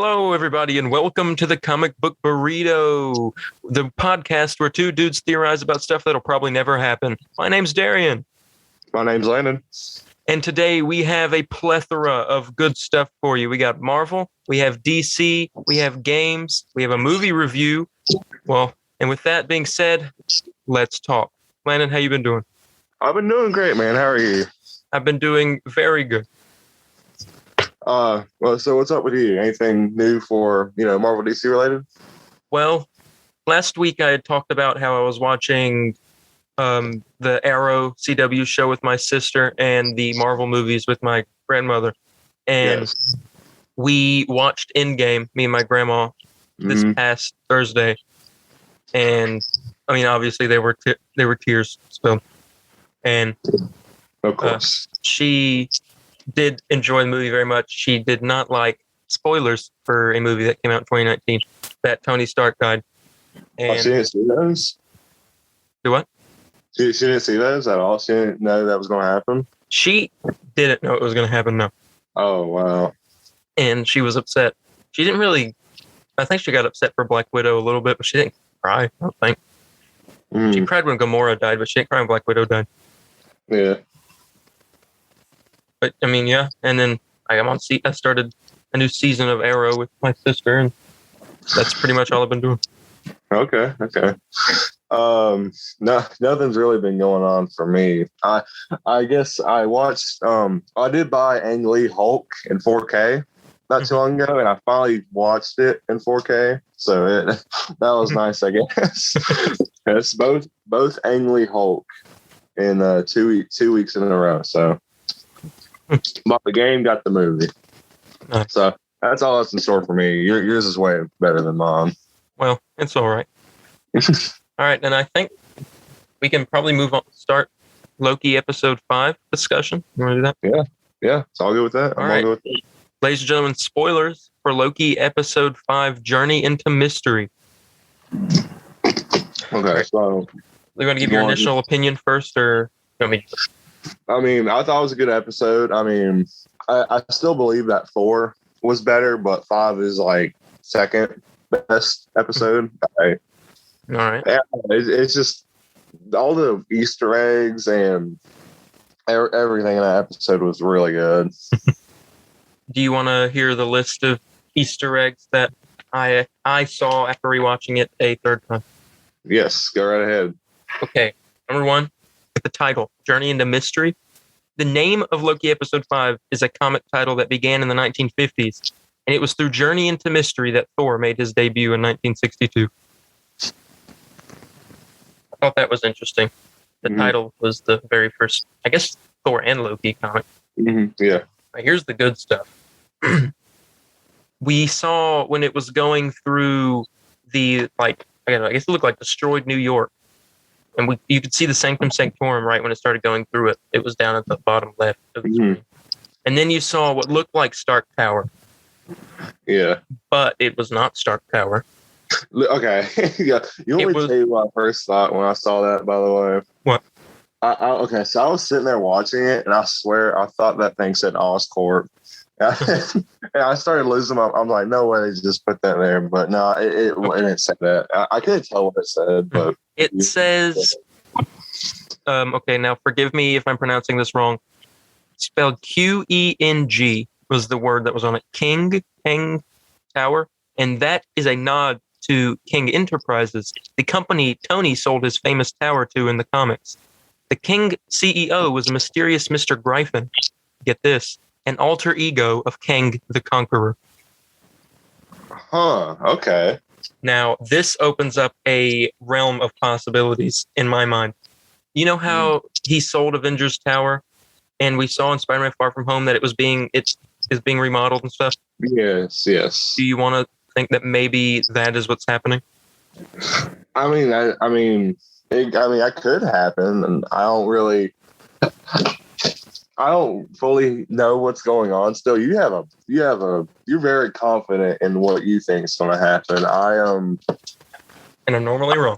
Hello, everybody, and welcome to the Comic Book Burrito, the podcast where two dudes theorize about stuff that'll probably never happen. My name's Darian. My name's Landon. And today we have a plethora of good stuff for you. We got Marvel, we have DC, we have games, we have a movie review. Well, and with that being said, let's talk. Landon, how you been doing? I've been doing great, man. How are you? I've been doing very good. So what's up with you? Anything new for, Marvel DC related? Well, last week I had talked about how I was watching the Arrow CW show with my sister and the Marvel movies with my grandmother. And Yes. we watched Endgame, me and my grandma, this past Thursday. And I mean, obviously there were tears spilled. And Of course. she did enjoy the movie very much. She did not like spoilers for a movie that came out in 2019 that Tony Stark died. And She didn't see those? do what? She didn't see those at all? She didn't know that was going to happen? She didn't know it was going to happen, no. Oh, wow. And she was upset. She didn't really, I think she got upset for Black Widow a little bit, but she didn't cry, I don't think. She cried when Gamora died, but she didn't cry when Black Widow died. Yeah. But I mean, yeah. And then I started a new season of Arrow with my sister, and that's pretty much all I've been doing. Okay. No, nothing's really been going on for me. I guess I watched, I did buy Ang Lee Hulk in 4K not too long ago, and I finally watched it in 4K. So that was nice, I guess. It's both Ang Lee Hulk in 2 weeks in a row. So bought the game, got the movie. Nice. So that's all that's in store for me. Yours is way better than mine. Well, it's all right. All right, and I think we can probably move on. Start Loki episode 5 discussion. You want to do that? Yeah, it's all good with that. All I'm right. all good with it. Ladies and gentlemen, spoilers for Loki episode 5, Journey into Mystery. Okay, so You want to give your initial opinion first, or you want me to? I mean, I thought it was a good episode. I mean, I still believe that 4 was better, but 5 is like second best episode. All right. Yeah, it's just all the Easter eggs and everything in that episode was really good. Do you want to hear the list of Easter eggs that I saw after rewatching it a third time? Yes, go right ahead. Okay. Number 1, the title, Journey into Mystery. The name of Loki episode 5 is a comic title that began in the 1950s, and it was through Journey into Mystery that Thor made his debut in 1962. I thought that was interesting. The title was the very first, I guess, Thor and Loki comic. Yeah. Now, here's the good stuff. We saw when it was going through the, I guess it looked like destroyed New York. And you could see the Sanctum Sanctorum right when it started going through it. It was down at the bottom left of the screen. And then you saw what looked like Stark Tower. Yeah. But it was not Stark Tower. Okay. Yeah. You want me to tell you what I first thought when I saw that, by the way? What? Okay, so I was sitting there watching it, and I swear I thought that thing said Oscorp. And I started losing my. I'm like, no way, they just put that there. But no, it didn't say that. I couldn't tell what it said, but it says. Okay, now forgive me if I'm pronouncing this wrong. Spelled Qeng was the word that was on it. Kang Tower, and that is a nod to King Enterprises, the company Tony sold his famous tower to in the comics. The King CEO was a mysterious Mr. Gryphon. Get this. An alter ego of Kang the Conqueror. Huh, okay. Now, this opens up a realm of possibilities in my mind. You know how he sold Avengers Tower, and we saw in Spider-Man Far From Home that it is being remodeled and stuff? Yes. Do you want to think that maybe that is what's happening? I mean, that could happen, and I don't fully know what's going on. Still, you're very confident in what you think is going to happen. And I'm normally wrong.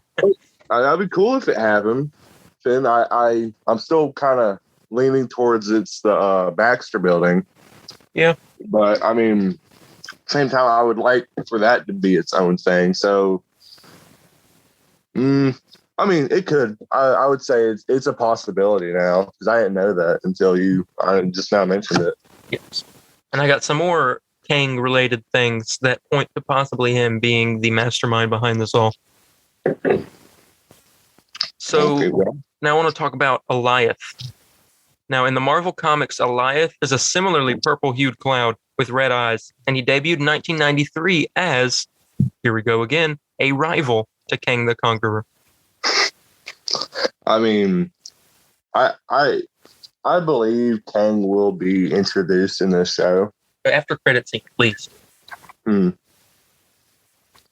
That'd be cool if it happened. Then I'm still kind of leaning towards it's the Baxter building. Yeah. But I mean, same time, I would like for that to be its own thing. So, I mean, it could. I would say it's a possibility now because I didn't know that until I just now mentioned it. Yes. And I got some more Kang-related things that point to possibly him being the mastermind behind this all. So now I want to talk about Alioth. Now, in the Marvel Comics, Alioth is a similarly purple-hued cloud with red eyes, and he debuted in 1993 as, here we go again, a rival to Kang the Conqueror. I mean, I believe Kang will be introduced in this show. After credit scene, please. And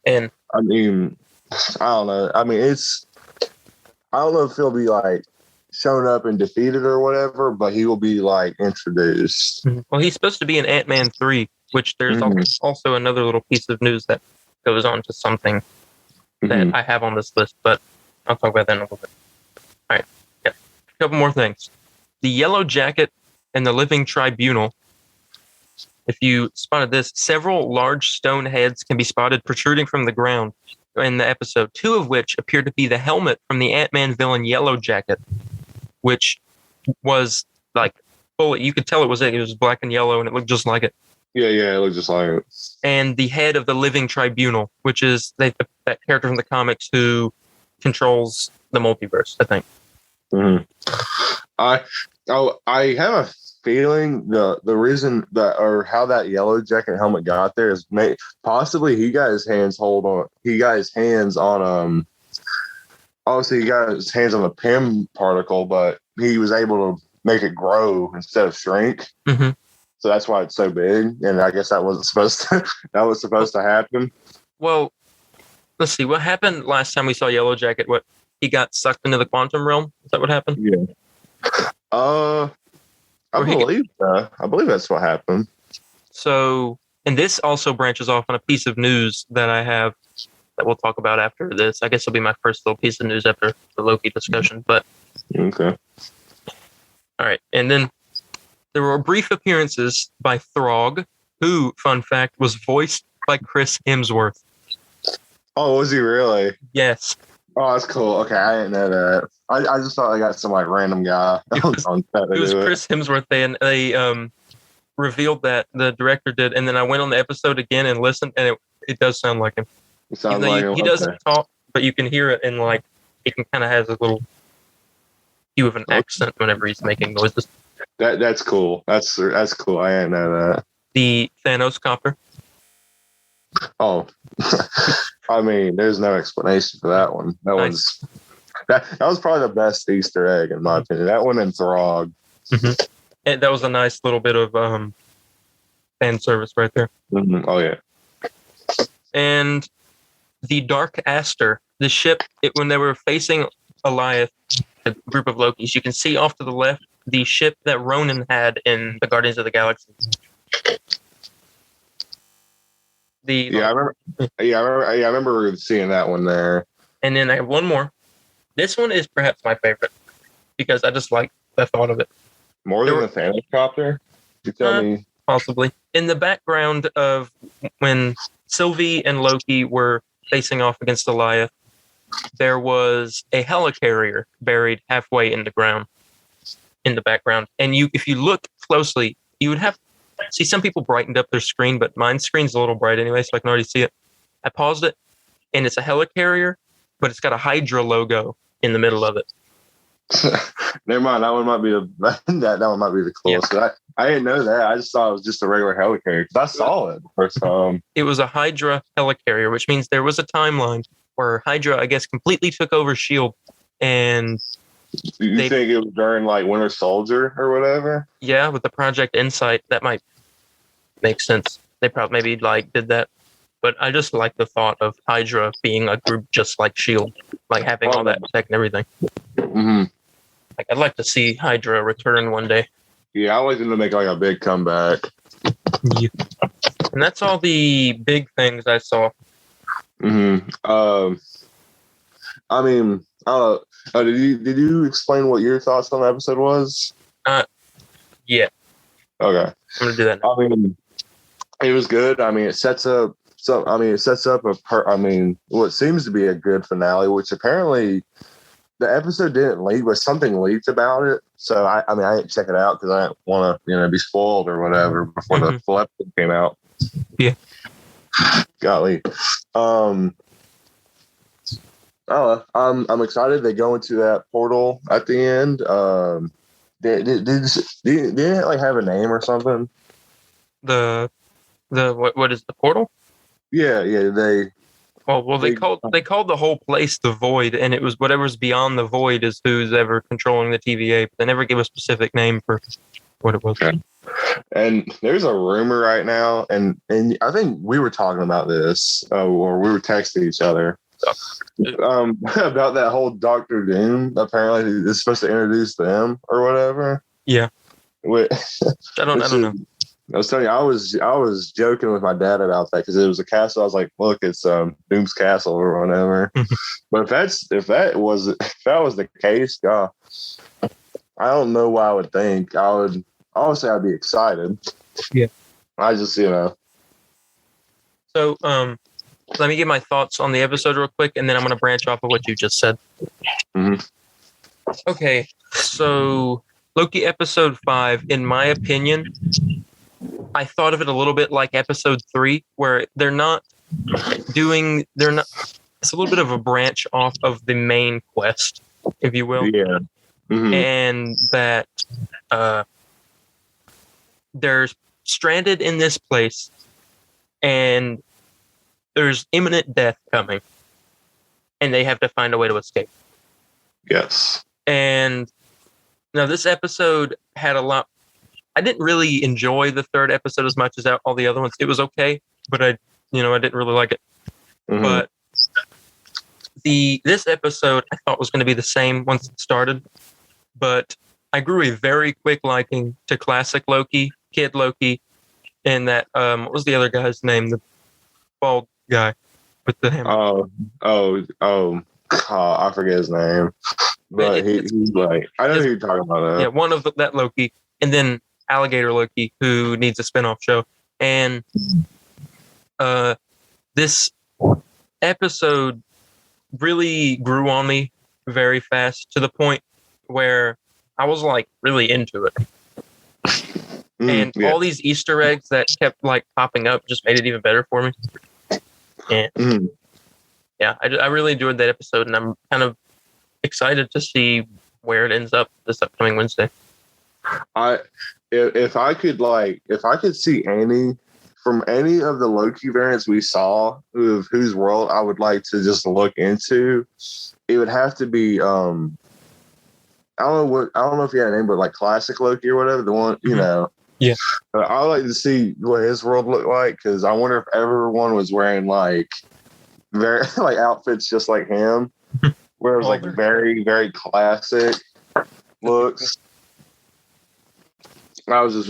I mean, I don't know. I mean, I don't know if he'll be like shown up and defeated or whatever, but he will be like introduced. Well, he's supposed to be in Ant-Man 3, which there's also another little piece of news that goes on to something that I have on this list, but I'll talk about that in a little bit. All right. Yeah. A couple more things. The Yellow Jacket and the Living Tribunal. If you spotted this, several large stone heads can be spotted protruding from the ground in the episode, two of which appear to be the helmet from the Ant-Man villain Yellow Jacket, which was like fully, you could tell it was black and yellow and it looked just like it. Yeah, it looked just like it. And the head of the Living Tribunal, which is that character from the comics who controls the multiverse, I think. I have a feeling the reason that or how that Yellow Jacket helmet got there is possibly he got his hands on obviously he got his hands on the PIM particle, but he was able to make it grow instead of shrink. So that's why it's so big, and I guess that wasn't supposed to happen. Well, let's see what happened last time we saw Yellow Jacket. What, he got sucked into the quantum realm? Is that what happened? Yeah. I believe that's what happened. So, and this also branches off on a piece of news that I have that we'll talk about after this. I guess it'll be my first little piece of news after the Loki discussion. But okay. All right, and then there were brief appearances by Throg, who, fun fact, was voiced by Chris Hemsworth. Oh, was he really? Yes. Oh, that's cool. Okay, I didn't know that. I just thought I got some like random guy. It was Chris Hemsworth. They revealed that the director did, and then I went on the episode again and listened, and it does sound like him. It sounds like him. He doesn't talk, but you can hear it, and like he can kind of has a little hue of an accent whenever he's making noises. That's cool. That's cool. I didn't know that. The Thanos copter. Oh, I mean, there's no explanation for that one. That was probably the best Easter egg in my opinion. That one and Throg. And that was a nice little bit of fan service right there. Oh yeah. And the Dark Aster, the ship, when they were facing Alioth, a group of Lokis, you can see off to the left the ship that Ronan had in the Guardians of the Galaxy. I remember seeing that one there. And then I have one more. This one is perhaps my favorite because I just like the thought of it. More than the Thanos copter? You tell me. Possibly. In the background of when Sylvie and Loki were facing off against Alioth, there was a helicarrier buried halfway in the ground in the background. And if you look closely, you would see some people brightened up their screen, but my screen's a little bright anyway, so I can already see it. I paused it, and it's a helicarrier, but it's got a Hydra logo in the middle of it. Never mind. That one might be that one might be the closest. Yeah. I didn't know that. I just thought it was just a regular helicarrier because I saw it the first time. It was a Hydra helicarrier, which means there was a timeline where Hydra, I guess, completely took over S.H.I.E.L.D. and you think it was during like Winter Soldier or whatever? Yeah, with the Project Insight, that might make sense. They probably maybe like did that. But I just like the thought of Hydra being a group just like S.H.I.E.L.D., like having all that tech and everything. Like, I'd like to see Hydra return one day. Yeah, I'd like them to make like a big comeback. Yeah. And that's all the big things I saw. I mean, did you explain what your thoughts on the episode was? Yeah. Okay. I'm gonna do that now. I mean, It was good. I mean, it sets up. So I mean, it sets up what seems to be a good finale, which apparently the episode didn't leak, but something leaked about it. So I mean, I didn't check it out because I didn't want to, be spoiled or whatever before the full episode came out. Yeah. Golly. I'm excited. They go into that portal at the end. Did it like have a name or something? The what is the portal? Yeah. They called the whole place the Void, and it was whatever's beyond the Void is who's ever controlling the TVA. But they never give a specific name for what it was. Okay. And there's a rumor right now, and I think we were talking about this, or we were texting each other about that whole Doctor Doom. Apparently, is supposed to introduce them or whatever. Yeah. Wait, I don't know. I was telling you, I was joking with my dad about that because it was a castle. I was like, "Look, it's Doom's castle or whatever." But if that was the case, God, I don't know what I would think. Obviously, I'd be excited. Yeah. I just, So, let me give my thoughts on the episode real quick, and then I'm going to branch off of what you just said. Mm-hmm. Okay, so Loki episode 5, in my opinion, I thought of it a little bit like episode 3, where it's a little bit of a branch off of the main quest, if you will. Yeah. Mm-hmm. And that they're stranded in this place, and there's imminent death coming, and they have to find a way to escape. Yes. And now this episode had a lot. I didn't really enjoy the third episode as much as all the other ones. It was okay, but I didn't really like it. Mm-hmm. But this episode I thought was going to be the same once it started, but I grew a very quick liking to classic Loki, Kid Loki, and that what was the other guy's name? The bald guy with the hammer. I forget his name, but he's like, I know who you're talking about. Yeah, one of that Loki, and then Alligator Loki, who needs a spinoff show. And this episode really grew on me very fast to the point where I was like really into it. And all these Easter eggs that kept like popping up just made it even better for me. And yeah, I really enjoyed that episode, and I'm kind of excited to see where it ends up this upcoming Wednesday. If I could see any from any of the Loki variants we saw of whose world I would like to just look into, it would have to be I don't know if he had a name, but like classic Loki or whatever, the one, Yeah. I would like to see what his world looked like, because I wonder if everyone was wearing like very like outfits just like him, where it was like very, very classic looks. I was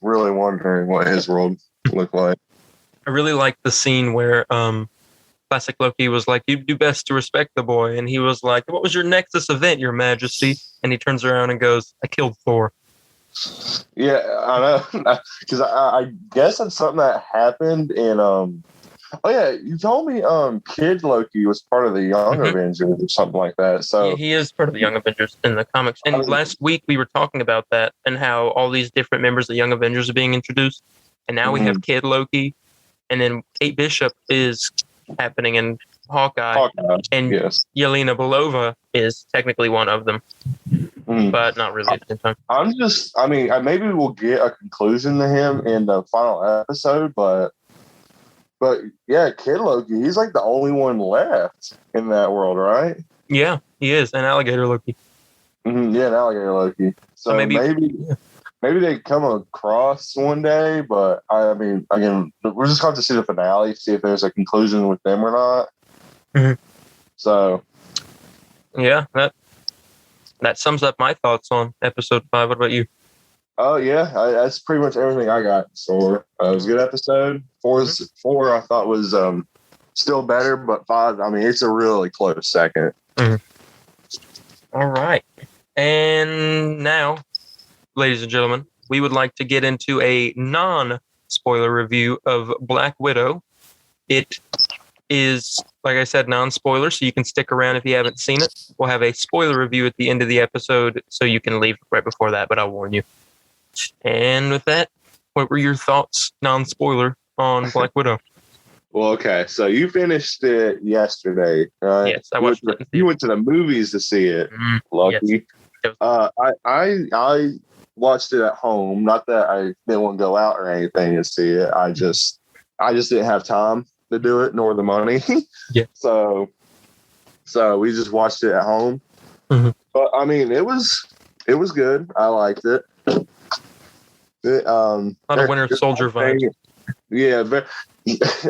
really wondering what his world looked like. I really liked the scene where classic Loki was like, "You do best to respect the boy," and he was like, "What was your Nexus event, Your Majesty?" And he turns around and goes, "I killed Thor." Yeah, I know, because I guess that's something that happened in Oh yeah, you told me Kid Loki was part of the Young Avengers or something like that. So yeah, he is part of the Young Avengers in the comics. And last week we were talking about that and how all these different members of the Young Avengers are being introduced. And now we have Kid Loki, and then Kate Bishop is happening in Hawkeye. And Yelena Belova is technically one of them. But not really at the same time. Maybe we'll get a conclusion to him in the final episode, but yeah, Kid Loki, he's like the only one left in that world, right? Yeah, he is, an Alligator Loki. Yeah, an Alligator Loki. So maybe they come across one day, but again, we're just going to see the finale, see if there's a conclusion with them or not. So, yeah, that sums up my thoughts on episode 5. What about you? Oh yeah, that's pretty much everything I got. So it was a good episode. 4 I thought was still better, but 5, it's a really close second. All right, and now, ladies and gentlemen, we would like to get into a non-spoiler review of Black Widow. It is, like I said, non-spoiler, so you can stick around if you haven't seen it. We'll have a spoiler review at the end of the episode, so you can leave right before that, but I'll warn you. And with that, what were your thoughts, non-spoiler, on Black Widow? Well, okay, so you finished it yesterday, right? Yes, I watched it. You went to the movies to see it. Lucky. Yes. I watched it at home. Not that I didn't want to go out or anything and see it. I just didn't have time to do it, nor the money. Yeah. So we just watched it at home. Mm-hmm. But I mean, it was good. I liked it. A lot of Winter Soldier vibes. Yeah, but there's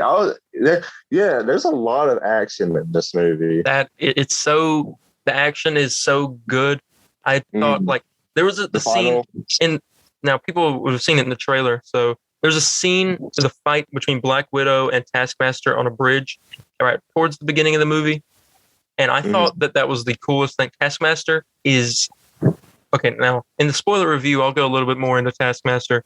a lot of action in this movie. The action is so good. I thought like there was the scene in, now people would have seen it in the trailer. So there's a scene, the fight between Black Widow and Taskmaster on a bridge, right towards the beginning of the movie. And I thought that was the coolest thing. Taskmaster is, okay, now in the spoiler review, I'll go a little bit more into Taskmaster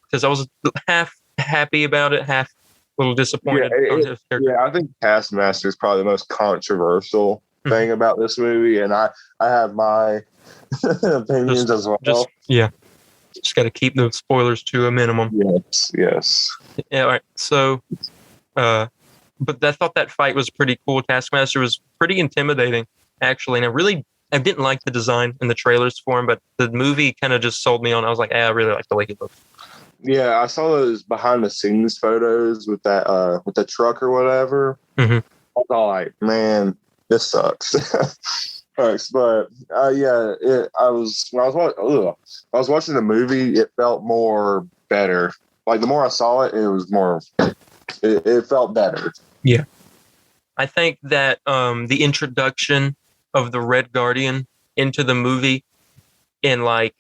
because I was half happy about it, half a little disappointed. I think Taskmaster is probably the most controversial thing about this movie, and I have my opinions as well. Just got to keep the spoilers to a minimum. Yes. Yeah, all right. So, but I thought that fight was pretty cool. Taskmaster was pretty intimidating, actually, and I didn't like the design in the trailers for him, but the movie kind of just sold me on. I was like, I really like the way he looks. Yeah, I saw those behind the scenes photos with that with the truck or whatever. Mm-hmm. I was all like, man, this sucks. But I was watching the movie, it felt more better. Like the more I saw it, it was more. It felt better. Yeah, I think that the introduction of the Red Guardian into the movie, and like,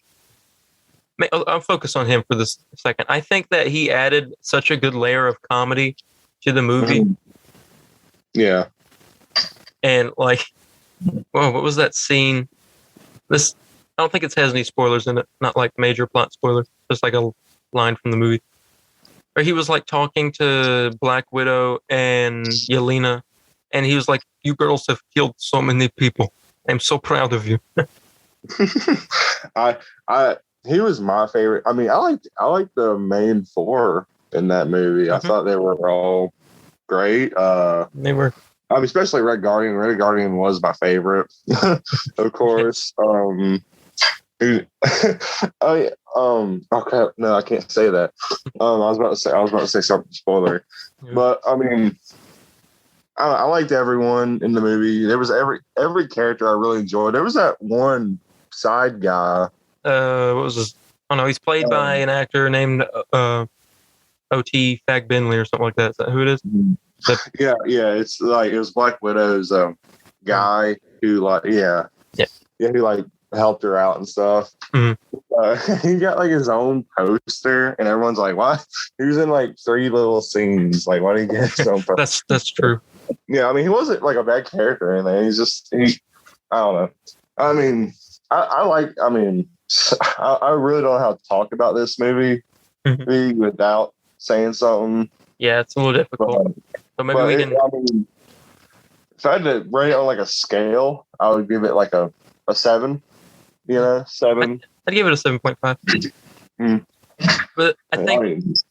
I'll focus on him for this second. I think that he added such a good layer of comedy to the movie. Yeah. And like, whoa, what was that scene? I don't think it has any spoilers in it. Not like major plot spoilers. Just like a line from the movie. Where he was like talking to Black Widow and Yelena. And he was like, you girls have killed so many people. I'm so proud of you. He was my favorite. I mean, I liked the main four in that movie. I thought they were all great. They were. I mean, especially Red Guardian. Red Guardian was my favorite, of course. Okay, no, I can't say that. I was about to say something spoiler, but I mean, I liked everyone in the movie. There was every character I really enjoyed. There was that one side guy. What was his? Oh no, he's played by an actor named O.T. Fagbenley or something like that. Is that who it is? Yeah. It's like it was Black Widow's guy who who like helped her out and stuff. He got like his own poster, and everyone's like, "Why?" He was in like 3 little scenes. Like, why did he get his own poster? That's true. Yeah, I mean, he wasn't like a bad character or anything. I don't know. I mean, I really don't know how to talk about this movie without saying something. Yeah, it's a little difficult. So maybe we can. I mean, if I had to rate it on like a scale, I would give it like a 7. 7. I'd give it a 7.5. But I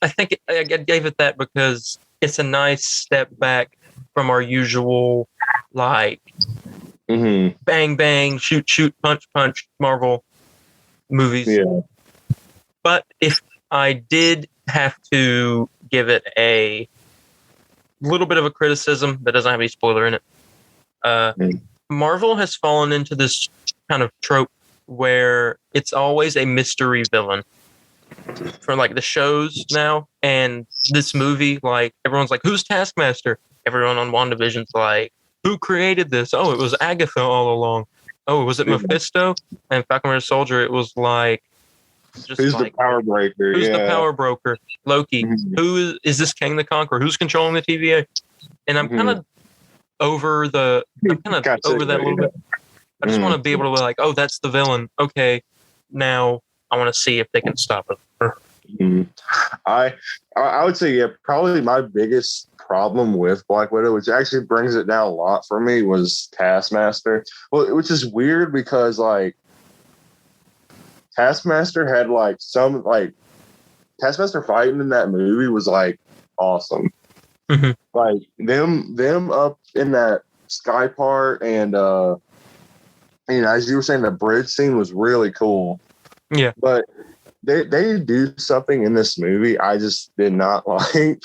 think I gave it that because it's a nice step back from our usual like bang bang shoot punch Marvel movies. Yeah. But if I did have to give it a little bit of a criticism that doesn't have any spoiler in it, Marvel has fallen into this kind of trope where it's always a mystery villain for like the shows now, and this movie, like everyone's like, who's Taskmaster? Everyone on WandaVision's like, who created this? Oh, it was Agatha all along. Oh, was it Mephisto? And Falcon Winter Soldier, it was like, who's the power breaker? Who's the power broker? Loki. Who is this King the Conqueror? Who's controlling the TVA? And I'm kind of over that a little bit. I just want to be able to be like, oh, that's the villain. Okay, now I want to see if they can stop it. Mhm. I would say, yeah, probably my biggest problem with Black Widow, which actually brings it down a lot for me, was Taskmaster. Well, which is weird because like Taskmaster had like some like Taskmaster fighting in that movie was like awesome. Mm-hmm. Like them up in that sky part and as you were saying, the bridge scene was really cool. Yeah. But they do something in this movie I just did not like,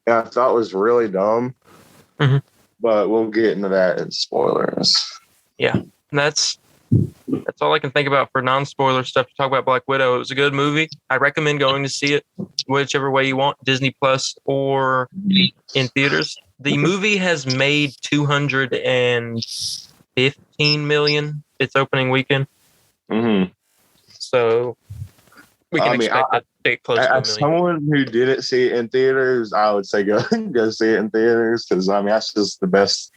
and I thought was really dumb. Mm-hmm. But we'll get into that in spoilers. Yeah, that's all I can think about for non-spoiler stuff to talk about Black Widow. It was a good movie. I recommend going to see it, whichever way you want, Disney Plus or in theaters. The movie has made $215 million its opening weekend. Mm-hmm. So we can expect that to get close to $1 million. As someone who didn't see it in theaters, I would say go see it in theaters because that's just the best.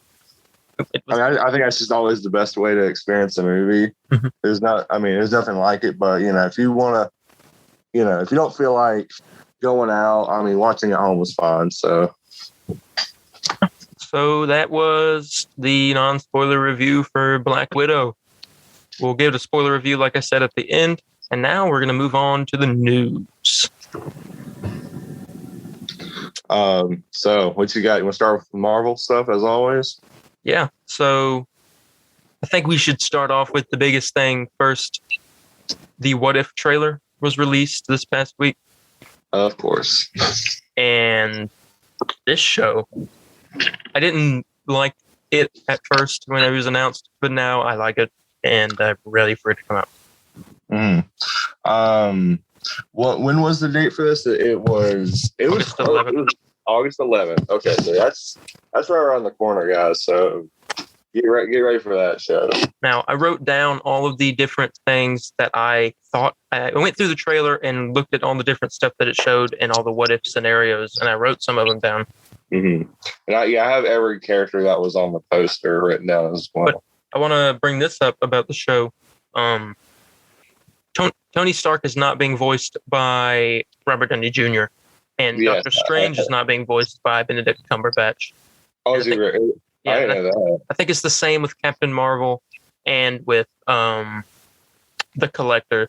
I think that's just always the best way to experience a movie. Mm-hmm. There's nothing like it. But if you want to, if you don't feel like going out, watching at home was fine. So that was the non-spoiler review for Black Widow. We'll give it a spoiler review, like I said, at the end. And now we're going to move on to the news. So what you got? You want to start with Marvel stuff as always? Yeah. So I think we should start off with the biggest thing first. The What If trailer was released this past week. Of course. And this show, I didn't like it at first when it was announced, but now I like it and I'm ready for it to come out. When was the date for this? It was August 11th. August 11th. Okay, so that's right around the corner, guys. So get ready for that show. Now, I wrote down all of the different things that I thought. I went through the trailer and looked at all the different stuff that it showed and all the what if scenarios, and I wrote some of them down. Mm-hmm. And I have every character that was on the poster written down as well. But I want to bring this up about the show. Tony Stark is not being voiced by Robert Downey Jr. and Doctor Strange is not being voiced by Benedict Cumberbatch. Oh, is he really? Yeah, I didn't know that. I think it's the same with Captain Marvel and with the Collector.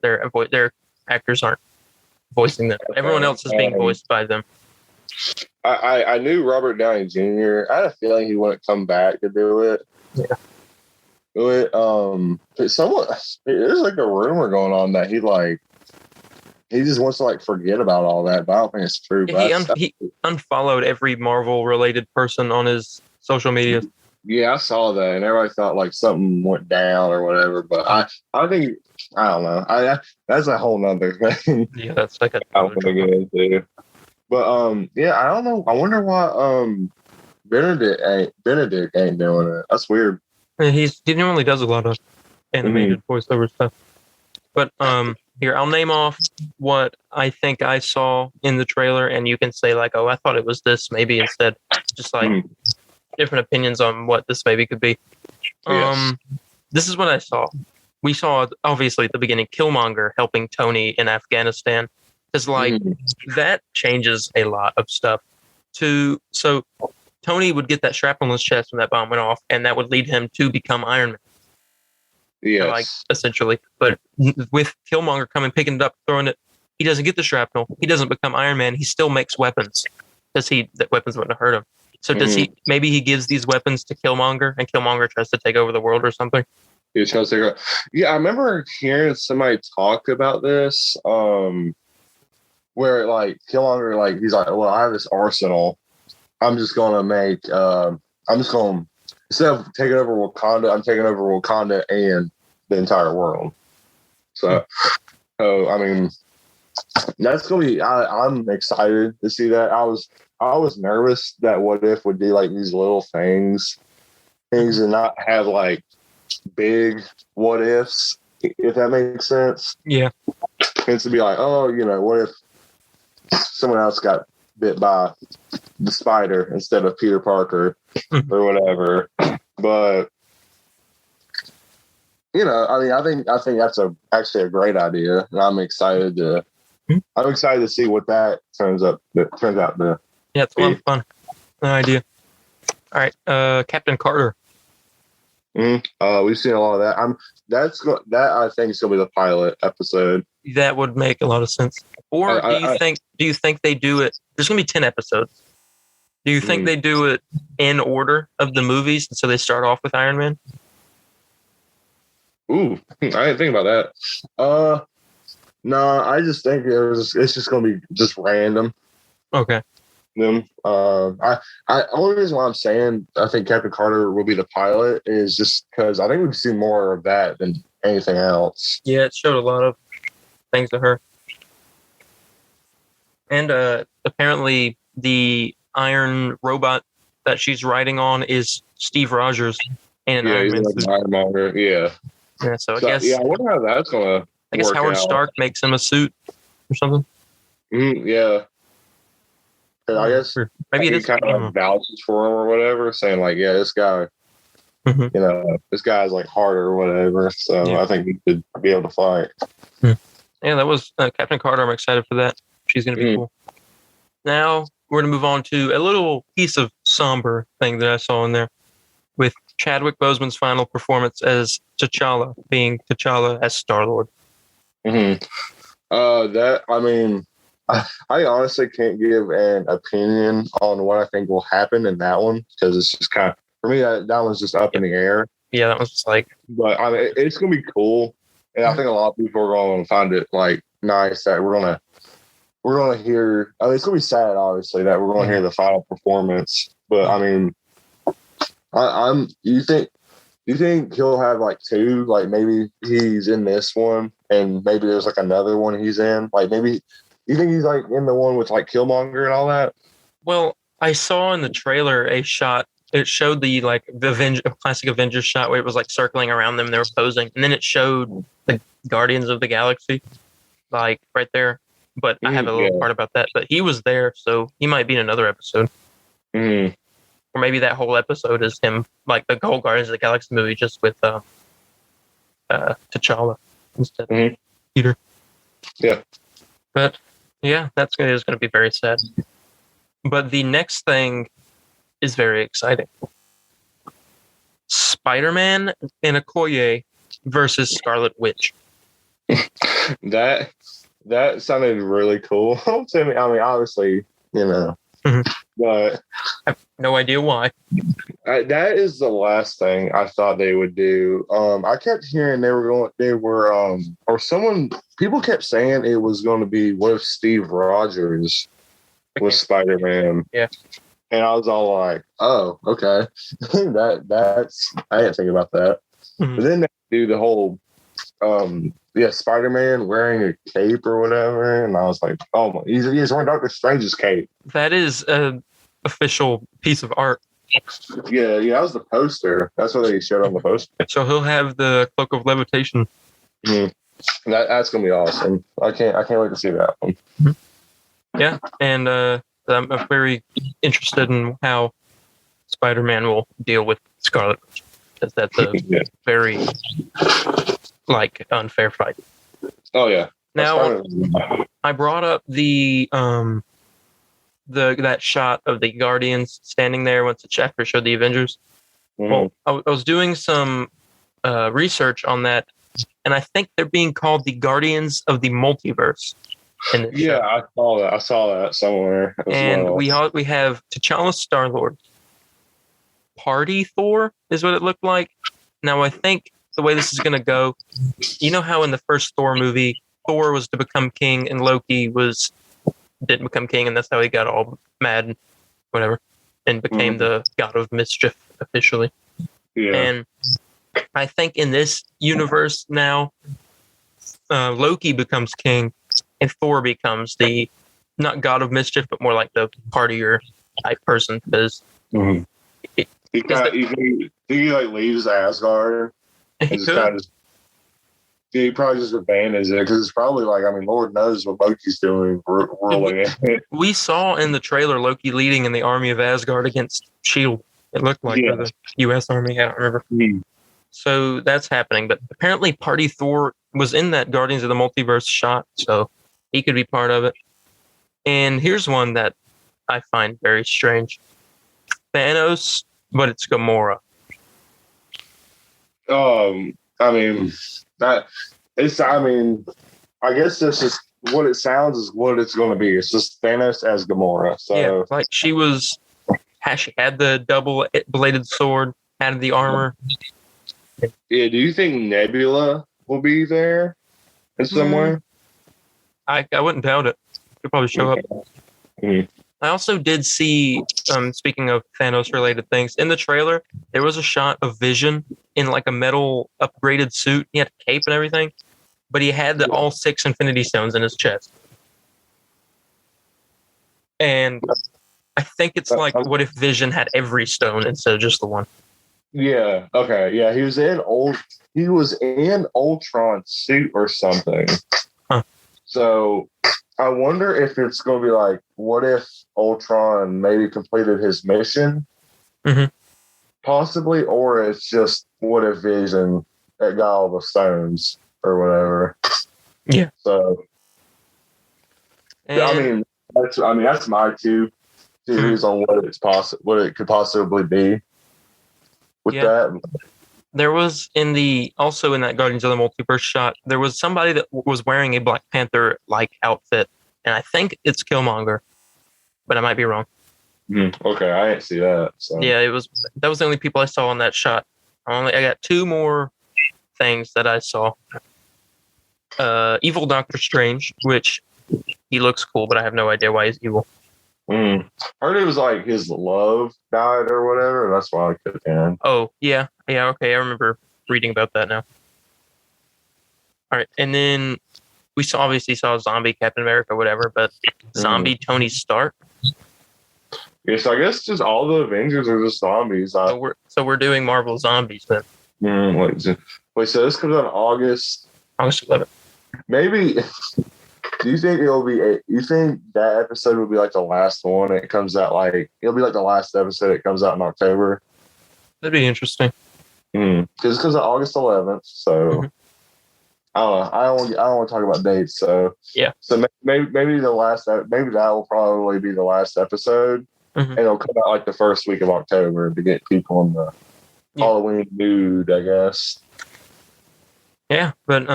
Their actors aren't voicing them. Everyone else is being voiced by them. I knew Robert Downey Jr. I had a feeling he wouldn't come back to do it. Yeah. There's like a rumor going on that he just wants to forget about all that, but I don't think it's true. He unfollowed every Marvel related person on his social media. Yeah, I saw that, and everybody thought something went down or whatever. But I think I don't know. That's a whole nother thing. Yeah, that's like I want to get into. But yeah, I don't know. I wonder why Benedict ain't doing it. That's weird. He normally does a lot of animated voiceover stuff. But here, I'll name off what I think I saw in the trailer, and you can say oh, I thought it was this maybe instead. Just different opinions on what this maybe could be. Yes. This is what I saw. We saw, obviously, at the beginning, Killmonger helping Tony in Afghanistan. Because that changes a lot of stuff. So Tony would get that shrapnel in his chest when that bomb went off, and that would lead him to become Iron Man. Yes. Essentially. But with Killmonger picking it up, throwing it, he doesn't get the shrapnel. He doesn't become Iron Man. He still makes weapons because that weapons wouldn't hurt him. So does he? Maybe he gives these weapons to Killmonger, and Killmonger tries to take over the world or something. He tries to take over. Yeah, I remember hearing somebody talk about this. Where Killmonger, he's like, well, I have this arsenal. I'm just gonna instead of taking over Wakanda, I'm taking over Wakanda and the entire world. So I mean, that's gonna be. I'm excited to see that. I was nervous that What If would do these little things and not have big what ifs, if that makes sense. Yeah, and to be what if someone else got bit by the spider instead of Peter Parker or whatever. But I mean, I think that's actually a great idea, and I'm excited to see what that turns out to Yeah, it's a lot of fun. No idea. All right, Captain Carter. We've seen a lot of that. That I think is gonna be the pilot episode. That would make a lot of sense. Or do you think they do it? There's gonna be 10 episodes. Do you think they do it in order of the movies, and so they start off with Iron Man? Ooh, I didn't think about that. No, I just think it's just gonna be just random. Okay. Them. Only reason why I'm saying I think Captain Carter will be the pilot is just because I think we've seen more of that than anything else. Yeah, it showed a lot of things to her. And apparently the iron robot that she's riding on is Steve Rogers in an Iron Man suit. Ironmonger, yeah. Yeah, so I guess. Yeah, I wonder how that's gonna. I guess Howard Stark makes him a suit or something. Yeah. I guess maybe it he is kind of vouches for him or whatever, saying like, yeah, this guy, this guy's like harder or whatever. So I think he could be able to fight. Yeah, that was Captain Carter. I'm excited for that. She's going to be cool. Now we're going to move on to a little piece of somber thing that I saw in there with Chadwick Boseman's final performance as T'Challa, being T'Challa as Star-Lord. I honestly can't give an opinion on what I think will happen in that one because it's just kind of, for me, that one's just up in the air. Yeah, that was just like. But I mean, it's gonna be cool, and I think a lot of people are going to find it like nice that we're gonna hear. I mean, it's gonna be sad, obviously, that we're gonna hear the final performance. But I mean, you think he'll have like two? Like maybe he's in this one, and maybe there's like another one he's in. Like maybe. You think he's like in the one with like Killmonger and all that? Well, I saw in the trailer a shot. It showed the classic Avengers shot where it was like circling around them. They were posing, and then it showed the Guardians of the Galaxy, like right there. But I have a little part about that. But he was there, so he might be in another episode. Or maybe that whole episode is him, like the whole Guardians of the Galaxy movie, just with T'Challa instead of Peter. Yeah. But yeah, that's going to be very sad. But the next thing is very exciting. Spider-Man and Okoye versus Scarlet Witch. That sounded really cool to me. I mean, obviously, but I have no idea why. That is the last thing I thought they would do. I kept hearing people kept saying it was going to be what if Steve Rogers was Spider-Man? Yeah. And I was all like, oh, okay. that's I didn't think about that. But then they do the whole Spider-Man wearing a cape or whatever, and I was like, oh my, he's wearing Doctor Strange's cape. That is an official piece of art. Yeah, that was the poster. That's what they showed on the poster. So he'll have the cloak of levitation. That's gonna be awesome. I can't wait to see that one. Yeah, and I'm very interested in how Spider-Man will deal with Scarlet Witch, because that's a very unfair fight. Oh yeah. Now I brought up that shot of the Guardians standing there once the chapter showed the Avengers. Well, I was doing some research on that, and I think they're being called the Guardians of the Multiverse. Yeah, I saw that somewhere. And we have T'Challa Star-Lord. Party Thor is what it looked like. Now I think the way this is going to go, you know how in the first Thor movie, Thor was to become king and Loki didn't become king, and that's how he got all mad and whatever, and became the god of mischief officially. Yeah. And I think in this universe now, Loki becomes king, and Thor becomes the not god of mischief, but more like the partier type person, because he leaves Asgard. He probably just abandons it because it's probably Lord knows what Loki's doing, ruling it. We saw in the trailer Loki leading in the army of Asgard against S.H.I.E.L.D. It looked like the U.S. Army. I don't remember. So that's happening. But apparently Party Thor was in that Guardians of the Multiverse shot, so he could be part of it. And here's one that I find very strange. Thanos, but it's Gamora. I mean, that it's. I mean, I guess this is what it sounds is what it's going to be. It's just Thanos as Gamora. So Yeah, like she had the double-bladed sword, had the armor. yeah, do you think Nebula will be there in some way? I wouldn't doubt it. She'll probably show up. Mm-hmm. I also did see, speaking of Thanos-related things, in the trailer, there was a shot of Vision in like a metal upgraded suit. He had a cape and everything, but he had all 6 Infinity Stones in his chest. And I think it's like, what if Vision had every stone instead of just the one? Yeah. Okay. Yeah. He was in Ultron's suit or something. Huh. So I wonder if it's going to be like, what if Ultron maybe completed his mission? Mm-hmm. Possibly, or it's just what if Vision got all the stones or whatever. Yeah. So And, that's my two theories on what it could possibly be with that. There was also in that Guardians of the Multiverse shot, there was somebody that was wearing a Black Panther like outfit, and I think it's Killmonger, but I might be wrong. Okay, I didn't see that. So. Yeah, that was the only people I saw on that shot. I got 2 more things that I saw. Evil Doctor Strange, which he looks cool, but I have no idea why he's evil. I heard it was like his love died or whatever. That's why I couldn't. Oh, yeah. Yeah, okay. I remember reading about that now. All right. And then we obviously saw zombie Captain America, whatever, but zombie Tony Stark. Yeah, so I guess just all the Avengers are just zombies. So we're doing Marvel Zombies then. Wait, so this comes out in August 11th. Maybe. Do you think it'll be? You think that episode will be like the last one? It comes out it'll be like the last episode. It comes out in October. That'd be interesting. Because it comes out August 11th. So I don't know. I don't want to talk about dates. So yeah. So maybe the last. Maybe that will probably be the last episode, and it'll come out like the first week of October to get people in the Halloween mood, I guess. Yeah, but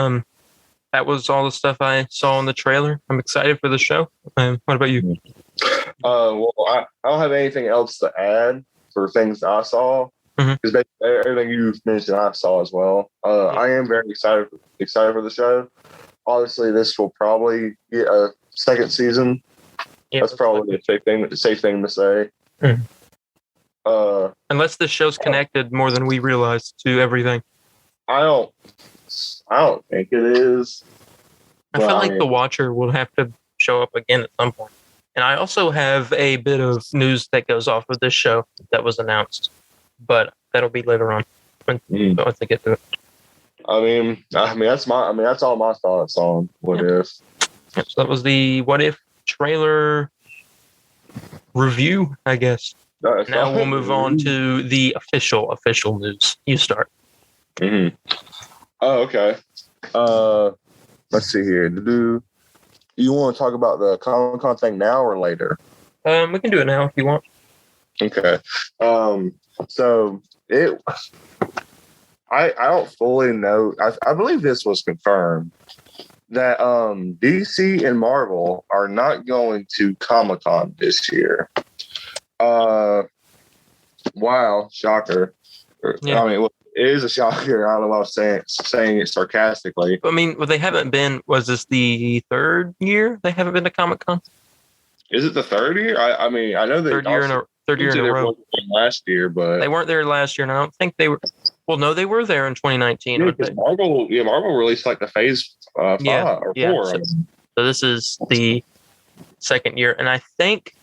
that was all the stuff I saw in the trailer. I'm excited for the show. What about you? Well, I don't have anything else to add for things I saw. Because everything you've mentioned, I saw as well. I am very excited for the show. Obviously, this will probably get a second season. Yeah, that's probably a safe thing to say. Unless the show's connected more than we realize to everything. I don't think it is. I feel like the Watcher will have to show up again at some point. And I also have a bit of news that goes off of this show that was announced, but that'll be later on once I get to it. That's all my thoughts on What If. So that was the What If trailer review, I guess. Now we'll move on to the official news. You start. Oh, okay. Let's see here. Do you want to talk about the Comic-Con thing now or later? We can do it now if you want. Okay. So I don't fully know. I believe this was confirmed that DC and Marvel are not going to Comic-Con this year. Wow, shocker. Yeah. I mean, it is a shocker. I don't know if I was saying it sarcastically. I mean, they haven't been. Was this the 3rd year they haven't been to Comic-Con? Is it the 3rd year? I mean, I know they third year in a row. Last year, but they weren't there last year, and I don't think they were. Well, no, they were there in 2019. Yeah, because Marvel released like the Phase 5 or 4. So this is the 2nd year, and I think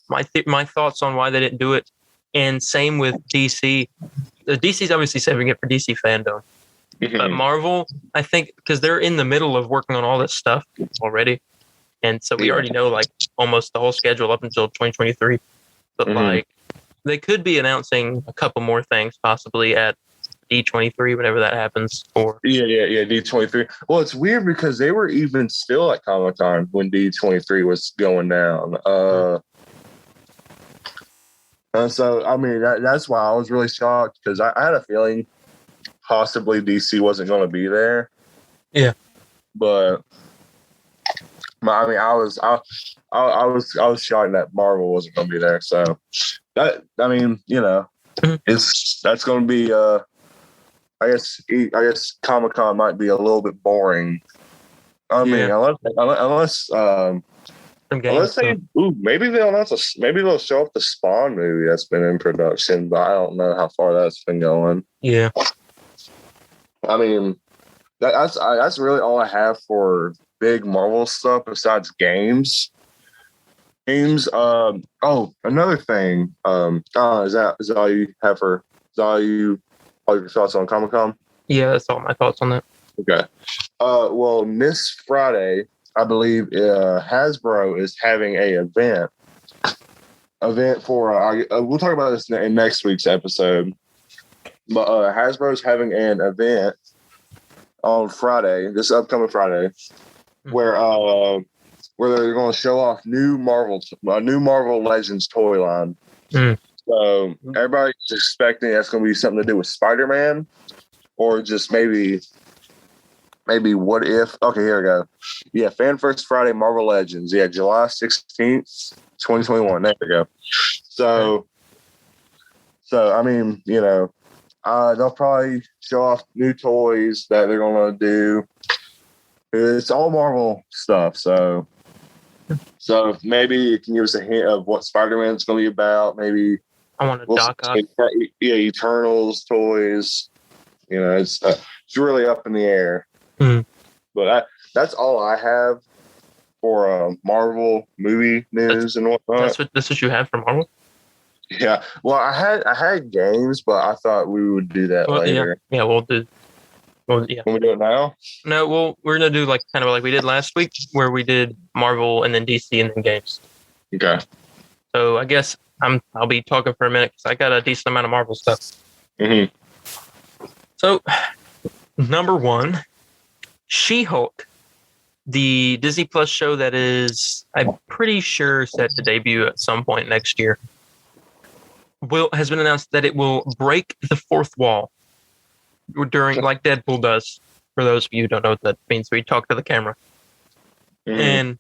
my thoughts on why they didn't do it, and same with DC. The DC's obviously saving it for DC fandom, but Marvel, I think, because they're in the middle of working on all this stuff already, and so we already know like almost the whole schedule up until 2023. But like, they could be announcing a couple more things possibly at D23, whenever that happens. For Yeah. D23. Well, it's weird because they were even still at Comic-Con when D23 was going down. And so, I mean, that's why I was really shocked because I had a feeling possibly DC wasn't going to be there. Yeah. But I mean, I was shocked that Marvel wasn't going to be there. So that, I mean, you know, that's going to be. I guess Comic-Con might be a little bit boring. I mean, unless they, maybe they'll show up the Spawn movie that's been in production, but I don't know how far that's been going. Yeah. I mean, that's really all I have for big Marvel stuff besides games. Another thing. Is that all you have for? All your thoughts on Comic-Con? Yeah, that's all my thoughts on that. Okay. Well, this Friday, I believe Hasbro is having a event for. We'll talk about this in next week's episode. But Hasbro is having an event on Friday, this upcoming Friday, where they're going to show off new Marvel Legends toy line. So everybody's expecting that's going to be something to do with Spider-Man, or just maybe what if? Okay, here we go. Yeah, Fan First Friday Marvel Legends. Yeah, July 16th, 2021. There we go. So I mean, you know, they'll probably show off new toys that they're going to do. It's all Marvel stuff, so maybe you can give us a hint of what Spider-Man's going to be about. Maybe I want a Doc Ock. Yeah, Eternals toys. You know, it's really up in the air. But that's all I have for Marvel movie news and whatnot. That's what you have for Marvel? Yeah. Well, I had games, but I thought we would do that later. Yeah, we'll do. Well, yeah. Can we do it now? No, we're gonna do like kind of like we did last week, where we did Marvel and then DC and then games. Okay. So I guess I'll be talking for a minute because I got a decent amount of Marvel stuff. So, number one, She-Hulk, the Disney Plus show that is, I'm pretty sure, set to debut at some point next year, has been announced that it will break the fourth wall during, like Deadpool does. For those of you who don't know what that means, we talk to the camera. And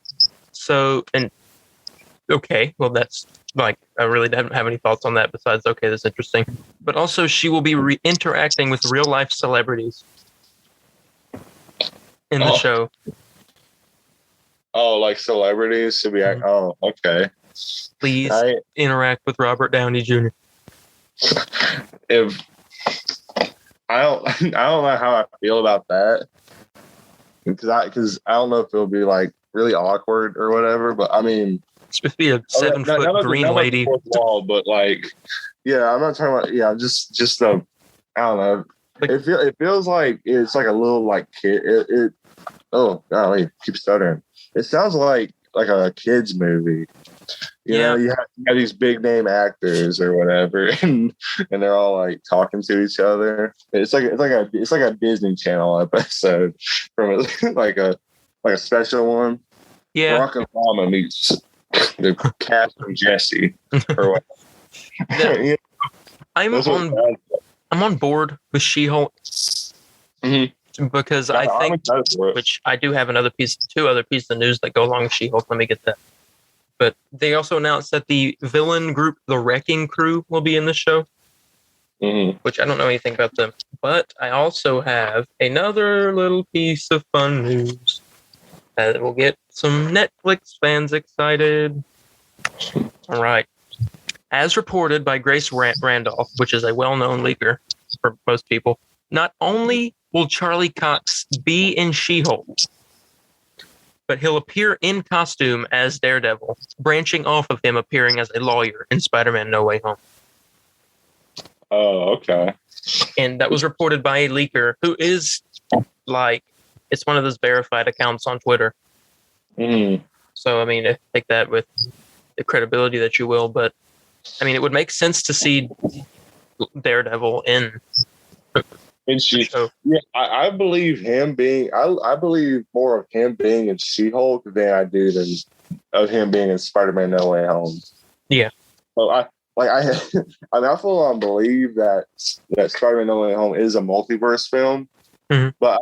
okay, well, that's like, I really don't have any thoughts on that besides, okay, that's interesting. But also, she will be interacting with real life celebrities in the show. Oh, like celebrities to be oh, okay. Please interact with Robert Downey Jr. If I don't know how I feel about that, because I don't know if it'll be like really awkward or whatever. But I mean, it's supposed to be a 7-foot green lady. Wall, but like, yeah, I'm not talking about. Yeah, just I don't know. Like, it feels like it's like a little like kid. Oh golly, keep stuttering. It sounds like a kid's movie. You know, you have these big name actors or whatever, and they're all like talking to each other. It's like a Disney Channel episode from like a special one. Yeah, Barack Obama meets the cast from Jesse or whatever. I'm on board with She-Hulk. Because I think, which I do have two other pieces of news that go along with She-Hulk. Let me get that. But they also announced that the villain group, the Wrecking Crew, will be in the show, which I don't know anything about them. But I also have another little piece of fun news that will get some Netflix fans excited. All right. As reported by Grace Randolph, which is a well-known leaker for most people, not only will Charlie Cox be in She-Hulk, but he'll appear in costume as Daredevil, branching off of him appearing as a lawyer in Spider-Man No Way Home. Oh, okay. And that was reported by a leaker who is like, it's one of those verified accounts on Twitter. So, I mean, take that with the credibility that you will, but I mean, it would make sense to see Daredevil in And show. yeah, I believe him being. I believe more of him being in She-Hulk than I do than of him being in Spider-Man: No Way Home. Yeah. So I full on believe that Spider-Man: No Way Home is a multiverse film. Mm-hmm. But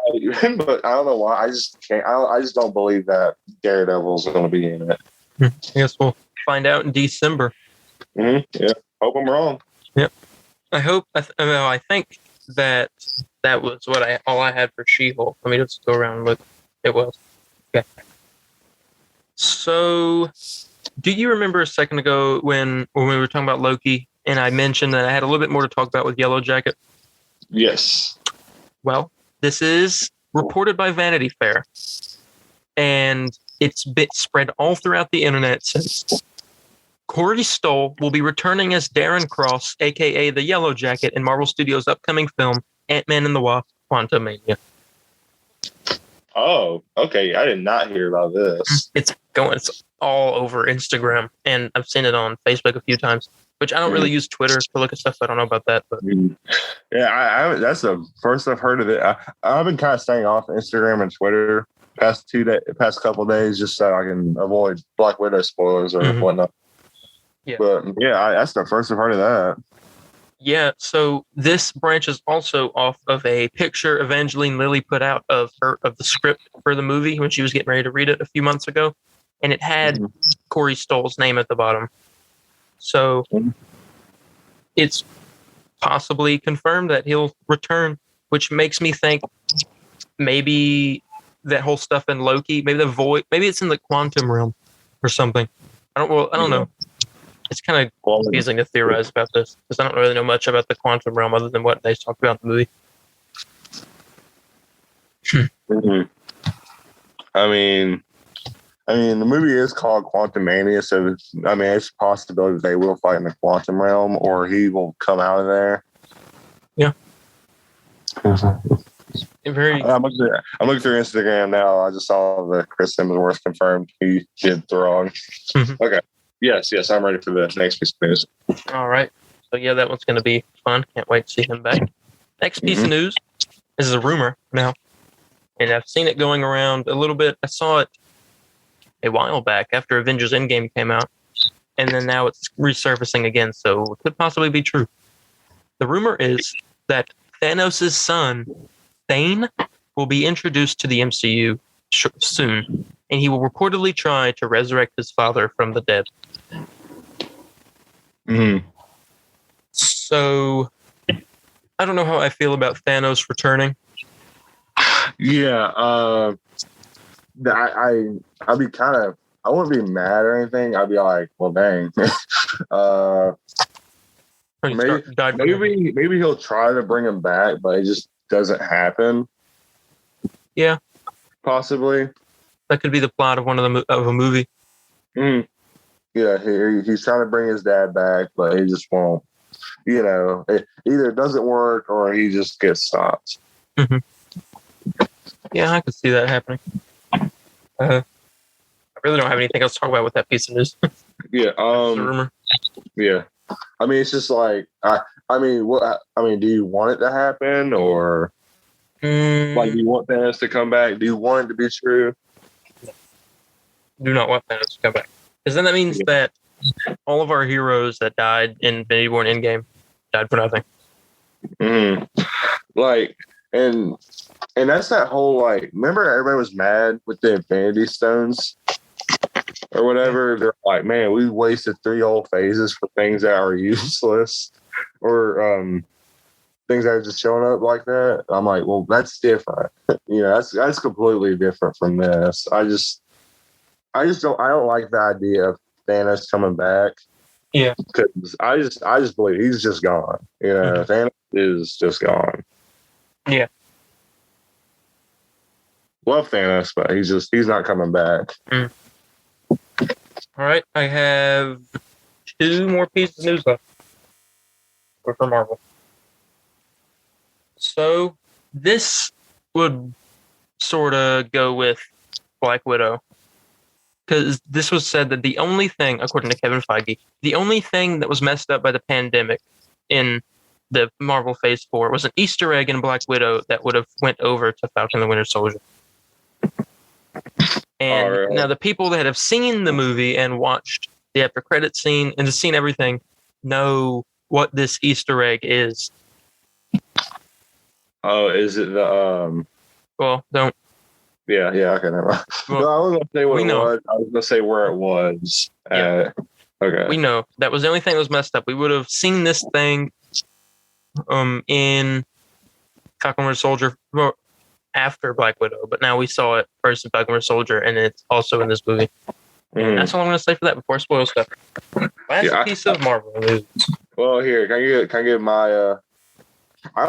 I don't know why. I just can't. I just don't believe that Daredevil's going to be in it. I guess we'll find out in December. Mm-hmm. Yeah. Hope I'm wrong. Yep. I hope. I think that was all I had for She-Hulk. Let me just go around and look. It was. Okay. So, do you remember a second ago when we were talking about Loki, and I mentioned that I had a little bit more to talk about with Yellow Jacket? Yes. Well, this is reported by Vanity Fair, and it's been spread all throughout the internet since. Corey Stoll will be returning as Darren Cross, a.k.a. the Yellow Jacket, in Marvel Studios' upcoming film, Ant-Man and the Wasp: Quantumania. Oh, okay. I did not hear about this. It's all over Instagram, and I've seen it on Facebook a few times, which I don't really use Twitter to look at stuff, so I don't know about that. But yeah, I that's the first I've heard of it. I've been kind of staying off Instagram and Twitter past couple of days just so I can avoid Black Widow spoilers or whatnot. Yeah. But yeah, that's the first I've heard of that. Yeah, so this branches also off of a picture Evangeline Lilly put out of the script for the movie when she was getting ready to read it a few months ago, and it had Corey Stoll's name at the bottom. So it's possibly confirmed that he'll return, which makes me think maybe that whole stuff in Loki, maybe the void, maybe it's in the quantum realm or something. I don't know. It's kind of confusing to theorize about this because I don't really know much about the quantum realm other than what they talked about in the movie. I mean, the movie is called Quantumania, so it's a possibility that they will fight in the quantum realm, or he will come out of there. Yeah. I'm looking through Instagram now. I just saw that Chris Hemsworth confirmed he did the wrong. Okay. Yes, I'm ready for the next piece of news. All right. So, yeah, that one's going to be fun. Can't wait to see him back. Next piece of news. This is a rumor now. And I've seen it going around a little bit. I saw it a while back after Avengers Endgame came out. And then now it's resurfacing again. So it could possibly be true. The rumor is that Thanos' son, Thane, will be introduced to the MCU soon. And he will reportedly try to resurrect his father from the dead. So, I don't know how I feel about Thanos returning. Yeah, I'd be I wouldn't be mad or anything. I'd be like, well, dang. Maybe he'll try to bring him back, but it just doesn't happen. Yeah, possibly. That could be the plot of of a movie. Yeah, he's trying to bring his dad back, but he just won't. It either doesn't work or he just gets stopped. Yeah, I could see that happening. I really don't have anything else to talk about with that piece of news. Yeah, a rumor. Yeah, it's just like do you want it to happen or like do you want Thanos to come back? Do you want it to be true? Do not want Thanos to come back. Because then that means that all of our heroes that died in Infinity War and Endgame died for nothing. Like, and that's that whole, like, remember everybody was mad with the Infinity Stones or whatever? They're like, man, we wasted 3 whole phases for things that are useless or things that are just showing up like that. I'm like, well, that's different. That's completely different from this. I don't like the idea of Thanos coming back. Yeah. Because I just believe he's just gone. Thanos is just gone. Yeah. Love Thanos, but he's not coming back. All right. I have 2 more pieces of news left for Marvel. So this would sort of go with Black Widow. Because this was said that the only thing, according to Kevin Feige, the only thing that was messed up by the pandemic in the Marvel Phase 4 was an Easter egg in Black Widow that would have went over to Falcon and the Winter Soldier. And really? now the people that have seen the movie and watched the after credit scene and just seen everything know what this Easter egg is. Oh, is it the Well, don't. Yeah, okay, never mind. Well, no, I was gonna say what we it know. was. I was gonna say where it was. Yeah. Okay. We know that was the only thing that was messed up. We would have seen this thing in Falcon and Winter Soldier after Black Widow, but now we saw it first in Falcon and Winter Soldier, and it's also in this movie. And that's all I'm going to say for that before I spoil stuff. Last piece of Marvel news. Well, here, can I get my I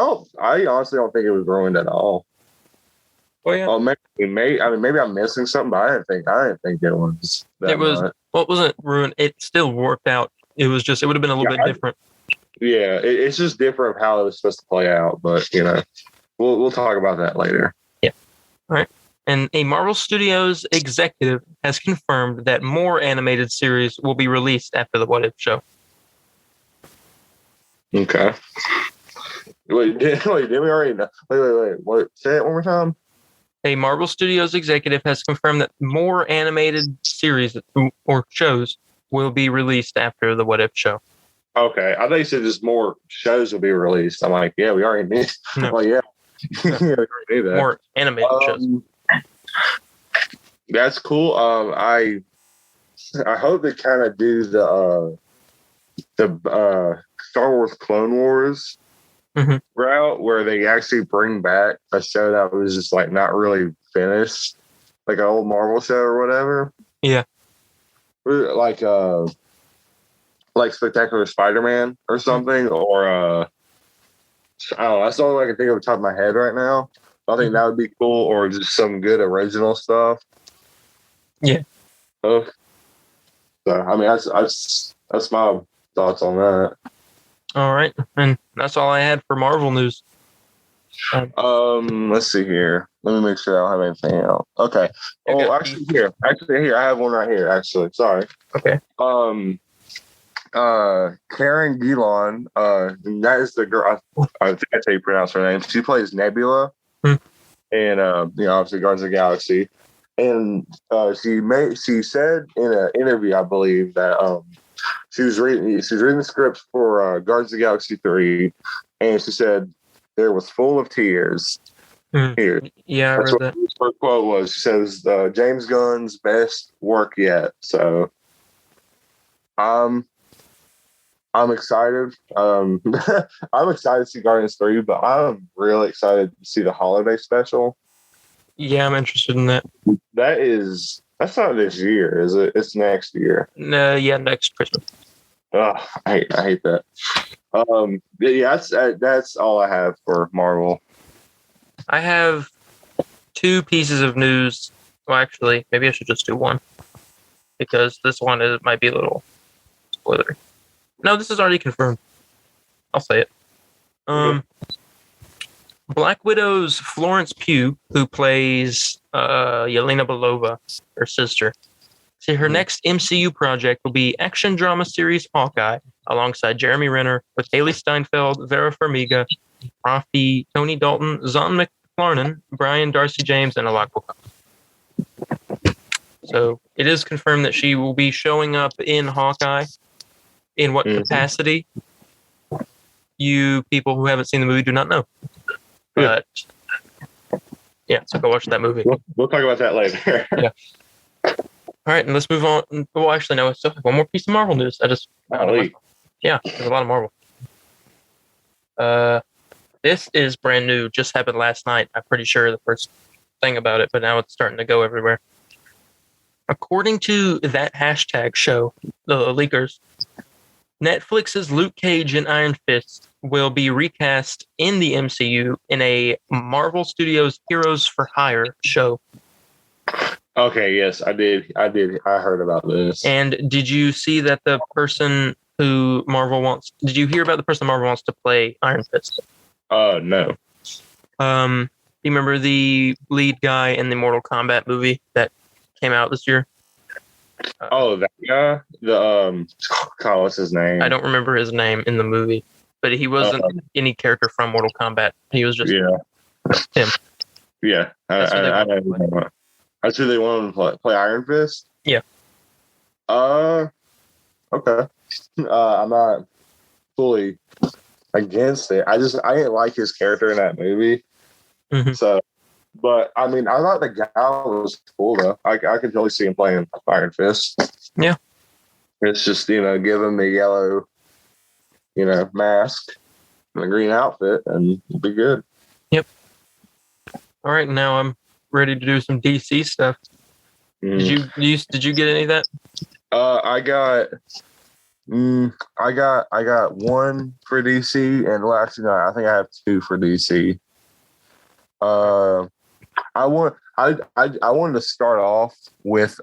honestly don't think it was ruined at all. Oh yeah. Oh, maybe I'm missing something, but I didn't think it was. It was. Much. Well, it wasn't ruined. It still worked out. It was just. It would have been a little bit different. Yeah, it's just different of how it was supposed to play out, but we'll talk about that later. Yeah. All right. And a Marvel Studios executive has confirmed that more animated series will be released after the What If show. Okay. Wait, did we already know? Wait. What? Say it one more time. A Marvel Studios executive has confirmed that more animated series or shows will be released after the What If show. Okay. I thought you said just more shows will be released. I'm like, yeah, we already knew. No. Well, yeah. We already knew that. More animated shows. That's cool. I hope they kind of do the Star Wars Clone Wars route where they actually bring back a show that was just like not really finished, like an old Marvel show or whatever. Yeah, like Spectacular Spider-Man or something, or I don't know. That's the only one I can think of off the top of my head right now. I think that would be cool, or just some good original stuff. Yeah. So I mean, that's my thoughts on that. All right, and that's all I had for Marvel news. Let's see here. Let me make sure I don't have anything else. Okay. Oh, actually, here, I have one right here. Actually, sorry. Okay. Karen Gillan, that is the girl. I think that's how you pronounce her name. She plays Nebula, and obviously Guardians of the Galaxy. And she said in an interview, I believe, that she was reading the script for Guardians of the Galaxy 3, and she said there was full of tears. Here, yeah, I read that. Her quote was, she says, "James Gunn's best work yet." So, I'm excited. I'm excited to see Guardians 3, but I'm really excited to see the holiday special. Yeah, I'm interested in that. That's not this year, is it? It's next year. No, yeah, next Christmas. I hate that. Yeah, that's all I have for Marvel. I have two pieces of news. Well, actually, maybe I should just do one because this one might be a little spoilery. No, this is already confirmed. I'll say it. Black Widow's Florence Pugh, who plays Yelena Belova, her sister. See, her next MCU project will be action drama series Hawkeye, alongside Jeremy Renner, with Haley Steinfeld, Vera Farmiga, Rafi, Tony Dalton, Zahn McClarnon, Brian Darcy James, and Alok Wilcox. So it is confirmed that she will be showing up in Hawkeye. In what capacity? You people who haven't seen the movie do not know. But yeah, so go watch that movie. We'll talk about that later. Yeah. All right, and let's move on. Well, actually, no, I still have one more piece of Marvel news. Yeah, there's a lot of Marvel. This is brand new. Just happened last night. I'm pretty sure the first thing about it, but now it's starting to go everywhere. According to that hashtag show, the leakers, Netflix's Luke Cage and Iron Fist will be recast in the MCU in a Marvel Studios Heroes for Hire show. Okay, yes, I did. I heard about this. And did you see that the person who Marvel wants? Did you hear about the person Marvel wants to play Iron Fist? No. You remember the lead guy in the Mortal Kombat movie that came out this year? That guy. What's his name? I don't remember his name in the movie. but he wasn't any character from Mortal Kombat. He was just him. Yeah, That's who they I wanted to play. know. That's who they wanted to play Iron Fist. Yeah. Okay. I'm not fully against it. I didn't like his character in that movie. Mm-hmm. So, but I mean, I thought the guy was cool though. I could totally see him playing Iron Fist. Yeah. It's just give him the yellow, mask and the green outfit, and it'll be good. Yep. All right, now I'm ready to do some DC stuff. Did you get any of that? I got one for DC, and actually no, I think I have two for DC. I wanted to start off with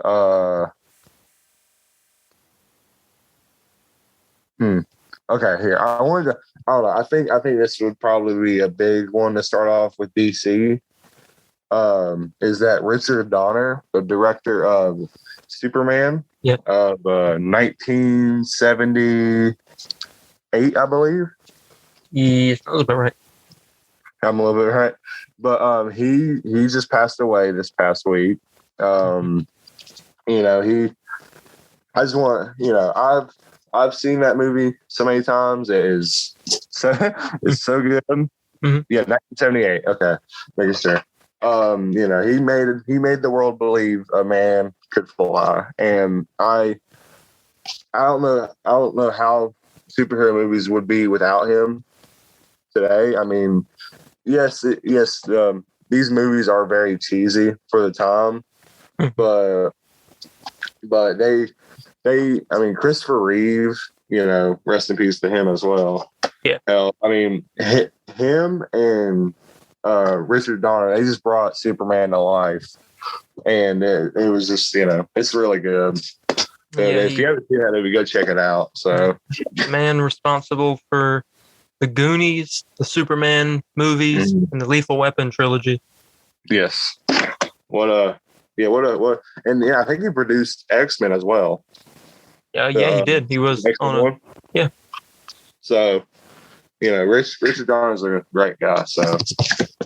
Okay, here. I don't know. I think this would probably be a big one to start off with DC. Is that Richard Donner, the director of Superman? Yep. Of 1978, I believe. Yeah, that was about right. I'm a little bit right, but he just passed away this past week. I just want I've seen that movie so many times. It's so good. Mm-hmm. Yeah, 1978. Okay, making sure. He made the world believe a man could fly, and I don't know how superhero movies would be without him today. I mean, yes. These movies are very cheesy for the time, but they I mean, Christopher Reeve, rest in peace to him as well. Yeah. Hell, I mean, him and Richard Donner, they just brought Superman to life, and it was just, it's really good. If you haven't seen that movie, go check it out. So, man responsible for the Goonies, the Superman movies, and the Lethal Weapon trilogy. Yes. And I think he produced X-Men as well. He did. He was on one. Yeah. So, Richard Donner's a great guy. So,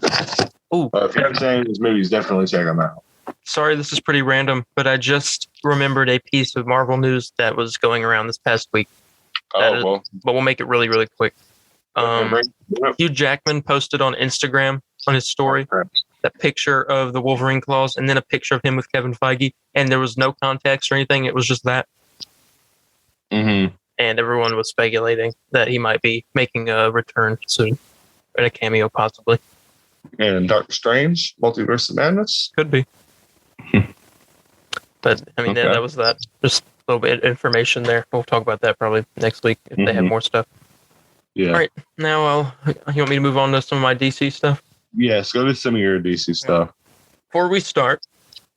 if you haven't seen his movies, definitely check them out. Sorry, this is pretty random, but I just remembered a piece of Marvel news that was going around this past week. But we'll make it really, really quick. Hugh Jackman posted on Instagram on his story that picture of the Wolverine claws, and then a picture of him with Kevin Feige, and there was no context or anything. It was just that. Mm-hmm. And everyone was speculating that he might be making a return soon, and a cameo possibly. And Doctor Strange, Multiverse of Madness? Could be. But, I mean, that was that. Just a little bit of information there. We'll talk about that probably next week if they have more stuff. Yeah. All right. Now, you want me to move on to some of my DC stuff? Yes, go to some of your DC stuff. Before we start,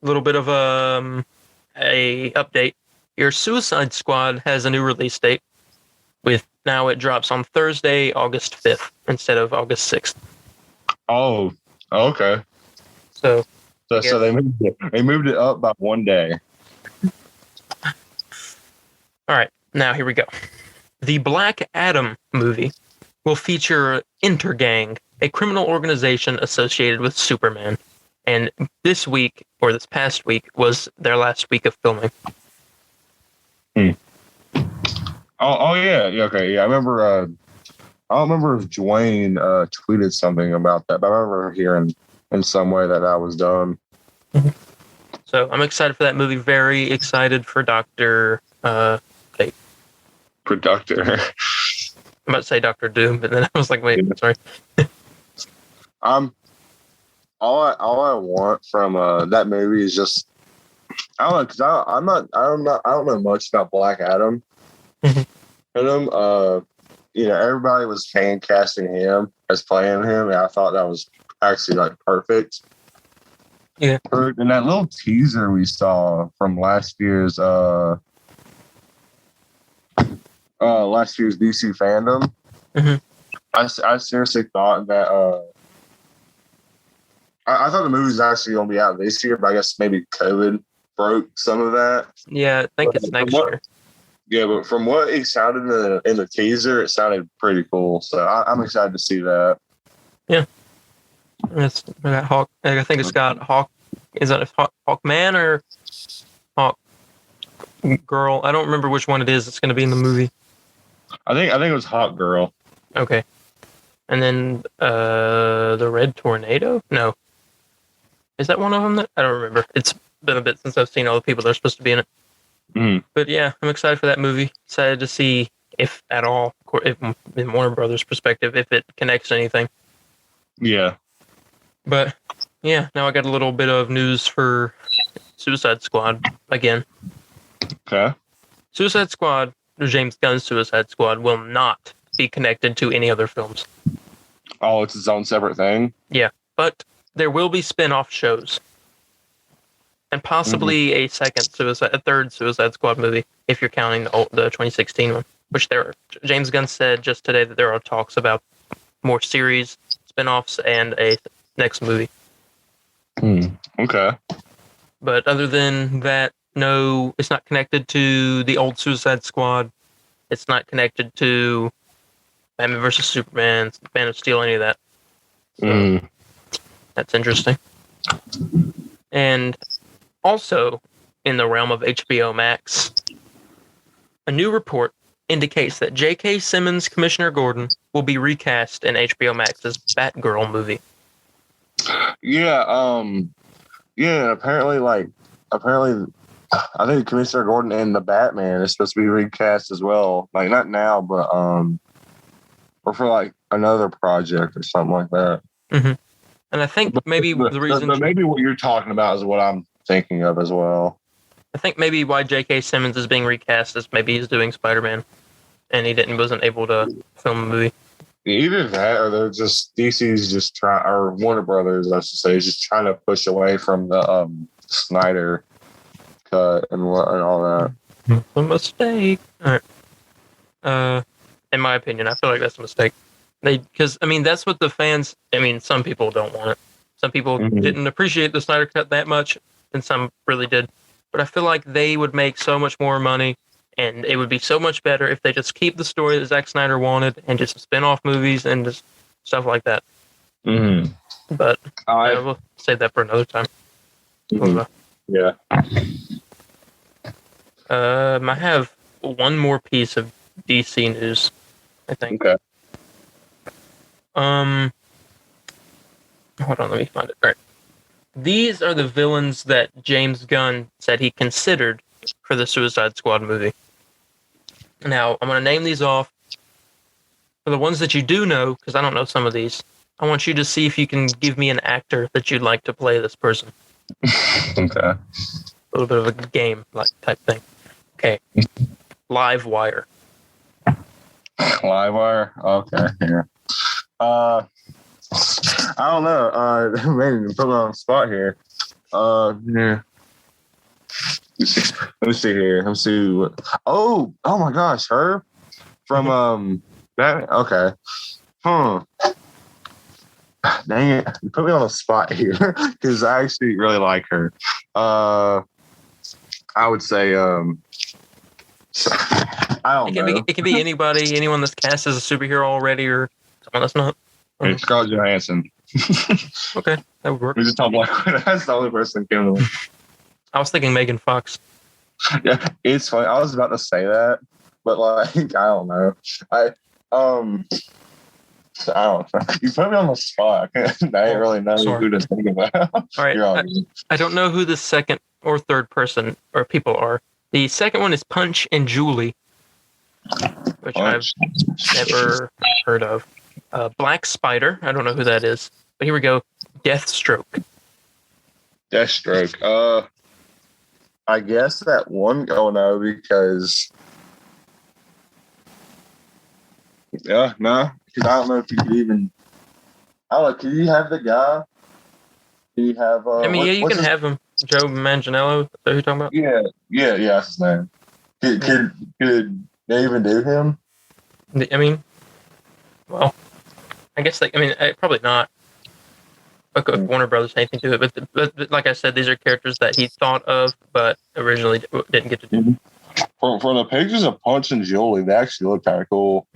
a little bit of a update. Your Suicide Squad has a new release date. Now it drops on Thursday, August 5th instead of August 6th. Oh, okay. So they moved it up by one day. All right, now here we go. The Black Adam movie will feature Intergang, a criminal organization associated with Superman. And this past week, was their last week of filming. Oh yeah, okay, yeah. I remember. I don't remember if Dwayne tweeted something about that, but I remember hearing in some way that was done. So I'm excited for that movie. Very excited for Dr. Fate. For Doctor. I'm about to say Dr. Doom, but then I was like, wait, sorry. All I want from that movie is just, I don't know, because I don't know much about Black Adam. And everybody was fan casting him as playing him, and I thought that was actually like perfect. Yeah. And that little teaser we saw from last year's DC fandom, I seriously thought that I thought the movie was actually going to be out this year, but I guess maybe COVID broke some of that. Yeah, I think it's next year. Yeah, but from what it sounded in the teaser, it sounded pretty cool. So I'm excited to see that. Yeah. It's got Hawk. I think it's got Hawk. Is that Hawkman or Hawk Girl? I don't remember which one it is. It's going to be in the movie. I think it was Hawk Girl. Okay. And then the Red Tornado? No. Is that one of them? I don't remember. It's been a bit since I've seen all the people that are supposed to be in it. Mm. But yeah, I'm excited for that movie. Excited to see if at all, if, in Warner Brothers' perspective, if it connects to anything. Yeah. But yeah, now I got a little bit of news for Suicide Squad again. Okay. Suicide Squad, or James Gunn's Suicide Squad, will not be connected to any other films. Oh, it's its own separate thing? Yeah, but there will be spin-off shows. And possibly a third Suicide Squad movie, if you're counting the 2016 one. Which James Gunn said just today that there are talks about more series, spin-offs, and a next movie. Okay. But other than that, no, it's not connected to the old Suicide Squad. It's not connected to Batman vs. Superman, Man of Steel, any of that. So that's interesting. And also, in the realm of HBO Max, a new report indicates that J.K. Simmons' Commissioner Gordon will be recast in HBO Max's Batgirl movie. Yeah, apparently, I think Commissioner Gordon and the Batman is supposed to be recast as well. Like, not now, but, or for, like, another project or something like that. Mm-hmm. And I think maybe the reason... But maybe what you're talking about is what I'm thinking of as well. I think maybe why J.K. Simmons is being recast is maybe he's doing Spider-Man, and he wasn't able to film a movie. Either that, or they're just DC's just trying, or Warner Brothers, I should say, is just trying to push away from the Snyder cut and all that. A mistake. All right. In my opinion, I feel like that's a mistake. Because that's what the fans. Some people don't want it. Some people didn't appreciate the Snyder cut that much, and some really did. But I feel like they would make so much more money, and it would be so much better if they just keep the story that Zack Snyder wanted, and just spin-off movies and just stuff like that. Mm-hmm. But I will save that for another time. Yeah. I have one more piece of DC news, I think. Okay. Hold on, let me find it. All right. These are the villains that James Gunn said he considered for the Suicide Squad movie. Now, I'm going to name these off. For the ones that you do know, because I don't know some of these, I want you to see if you can give me an actor that you'd like to play this person. Okay. A little bit of a game like type thing. Okay. Live Wire. Livewire? Okay, here. I don't know. Man, you put me on the spot here. Yeah. Let me see here. Let me see what. Oh my gosh, her from Batman. Okay. Dang it! You put me on the spot here because I actually really like her. I would say I don't know. It can be anybody, anyone that's cast as a superhero already, or someone that's not. It's Scarlett Johansson. Okay, that would work. We just talked Black Widow. That's the only person that came to me. I was thinking Megan Fox. Yeah, it's funny. I was about to say that, but like I don't know. I don't know. You put me on the spot. I didn't really know who to think about. All right. I don't know who the second or third person or people are. The second one is Punch and Julie, which I've never heard of. Black Spider. I don't know who that is. But here we go. Deathstroke. I guess that one. Oh no, because no, because I don't know if you could even. I don't know. Can you have the guy? Can you have? You can have him. Joe Manganiello. Is that who you're talking about? Yeah. That's his name. Could they even do him? Well, I guess probably not. If Warner Brothers anything to it, but like I said, these are characters that he thought of, but originally didn't get to do. from the pictures of Punch and Julie, they actually look kind of cool.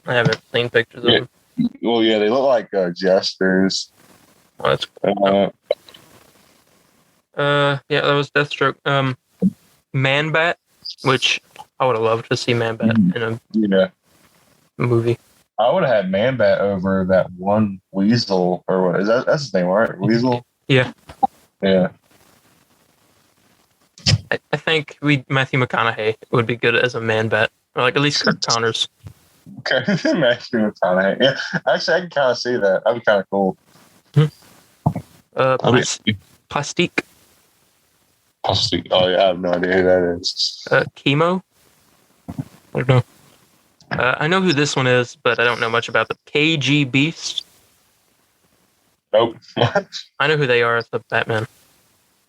I haven't seen pictures of them. Well, yeah, they look like jesters. Oh, that's cool. Yeah, that was Deathstroke. Man-Bat, which I would have loved to see Man-Bat in a movie. I would have had Man-Bat over that one Weasel, or what is that? That's his name, right? Weasel? Yeah. Yeah. I think Matthew McConaughey would be good as a Man-Bat, or like at least Kirk Connors. Okay, Matthew McConaughey. Yeah, actually, I can kind of see that. That'd be kind of cool. Plastique. Plastique. Oh yeah, I have no idea who that is. Chemo. I don't know. I know who this one is, but I don't know much about the KG Beast. Nope. What? I know who they are. It's the Batman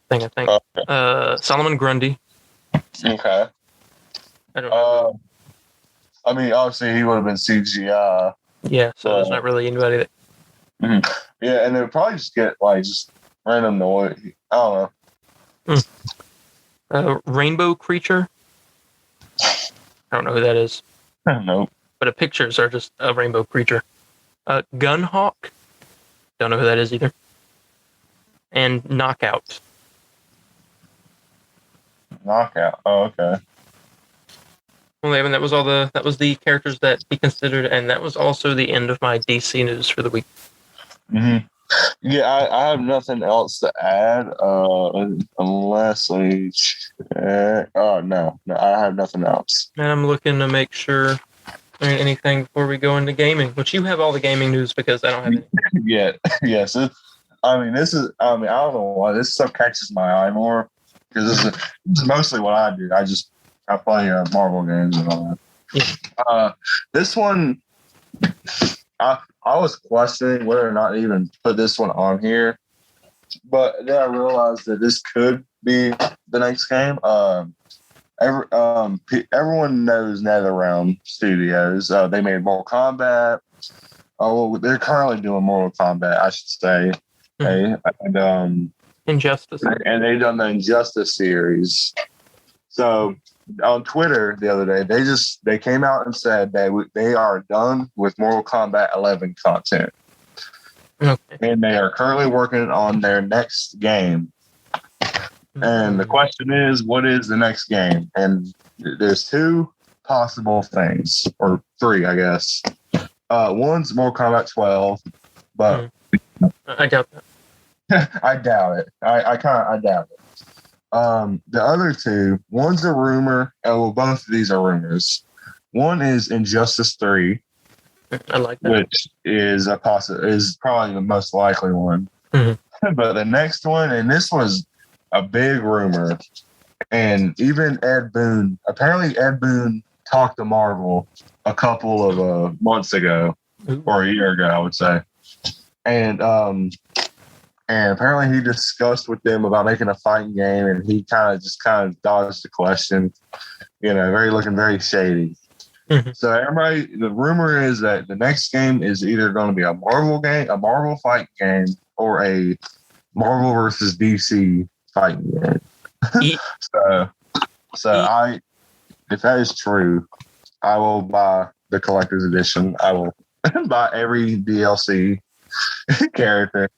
thing, I think. Okay. Solomon Grundy. Okay. I don't know. I mean, obviously, he would have been CGI. Yeah, so there's not really anybody that... Mm-hmm. Yeah, and they would probably just get, like, just random noise. I don't know. Rainbow Creature. I don't know who that is. Nope. But the pictures are just a rainbow creature. Gunhawk. Don't know who that is either. And Knockout. Knockout. Oh, okay. Well, Evan, that was the characters that he considered, and that was also the end of my DC news for the week. Mm-hmm. Yeah, I have nothing else to add, unless I check. Oh, no, I have nothing else. And I'm looking to make sure anything before we go into gaming, which you have all the gaming news because I don't have any. Yeah, yes. I don't know why this stuff catches my eye more because this is mostly what I do. I play Marvel games and all that. Yeah. This one, I was questioning whether or not to even put this one on here, but then I realized that this could be the next game. Everyone knows NetherRealm Studios. They made Mortal Kombat. Oh, they're currently doing Mortal Kombat, I should say. Mm-hmm. And Injustice. And they've done the Injustice series. So on Twitter the other day, they came out and said they are done with Mortal Kombat 11 content. Okay. And they are currently working on their next game. And the question is, what is the next game? And there's two possible things, or three, I guess. One's Mortal Kombat 12, but I doubt that. I doubt it. I doubt it. The other two, one's a rumor. Well, both of these are rumors. One is Injustice 3. I like that. Which is is probably the most likely one. Mm-hmm. But the next one, and this was a big rumor, and even Ed Boon talked to Marvel a couple of months ago, or a year ago, I would say. And apparently he discussed with them about making a fighting game, and he kind of dodged the question, looking very shady. Mm-hmm. So the rumor is that the next game is either going to be a Marvel game, a Marvel fight game, or a Marvel versus DC fighting game. So if that is true, I will buy the collector's edition. I will buy every DLC character.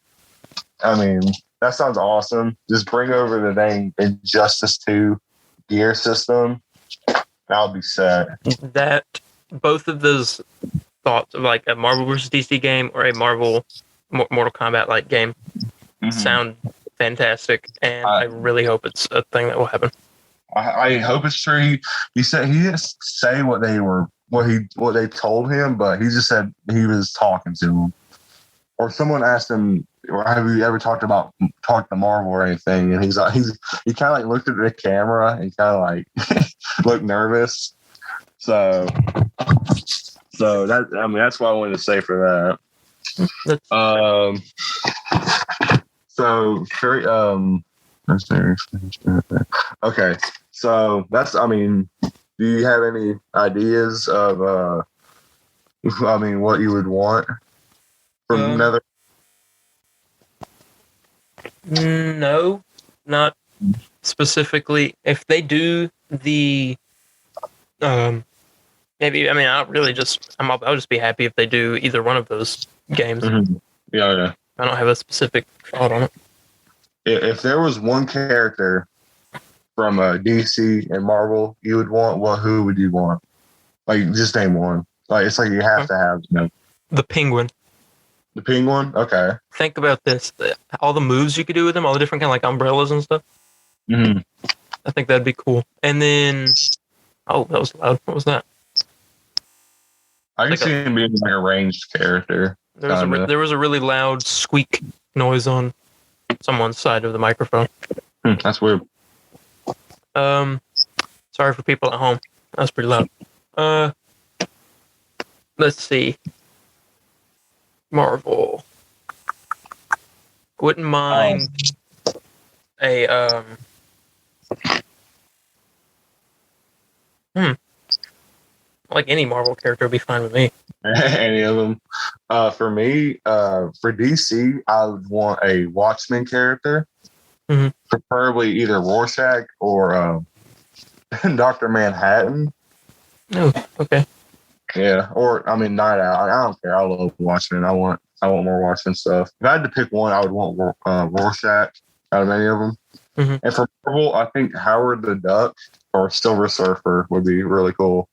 I mean, that sounds awesome. Just bring over the dang Injustice 2 gear system. I'll be set. That both of those thoughts of like a Marvel vs. DC game or a Mortal Kombat like game sound fantastic, and I really hope it's a thing that will happen. I hope it's true. He said he didn't say what they told him, but he just said he was talking to him. Or someone asked him, "Have you ever talked to Marvel or anything?" And he's like, he kind of like looked at the camera and kind of like looked nervous. So that's what I wanted to say for that. Okay, so that's. I mean, do you have any ideas of what you would want from another? No, not specifically. If they do the Maybe, I mean, I'll just be happy if they do either one of those games. Mm-hmm. Yeah. I don't have a specific thought on it. If there was one character from DC and Marvel you would want, who would you want? Like, just name one. Like, it's like you have to have, The Penguin. The Penguin? Okay. Think about this. All the moves you could do with them, all the different kind of like umbrellas and stuff. Mm-hmm. I think that'd be cool. And then, oh, that was loud. What was that? I can see him being like a ranged character. There was a really loud squeak noise on someone's side of the microphone. That's weird. Sorry for people at home. That was pretty loud. Let's see. Marvel. Wouldn't mind a like any Marvel character would be fine with me. Any of them. For me, for DC, I would want a Watchmen character. Mm-hmm. Preferably either Rorschach or Dr. Manhattan. Oh, okay. Yeah, or I mean Night Owl. I don't care. I love Watchmen. I want more Watchmen stuff. If I had to pick one, I would want Rorschach out of any of them. Mm-hmm. And for Marvel, I think Howard the Duck or Silver Surfer would be really cool.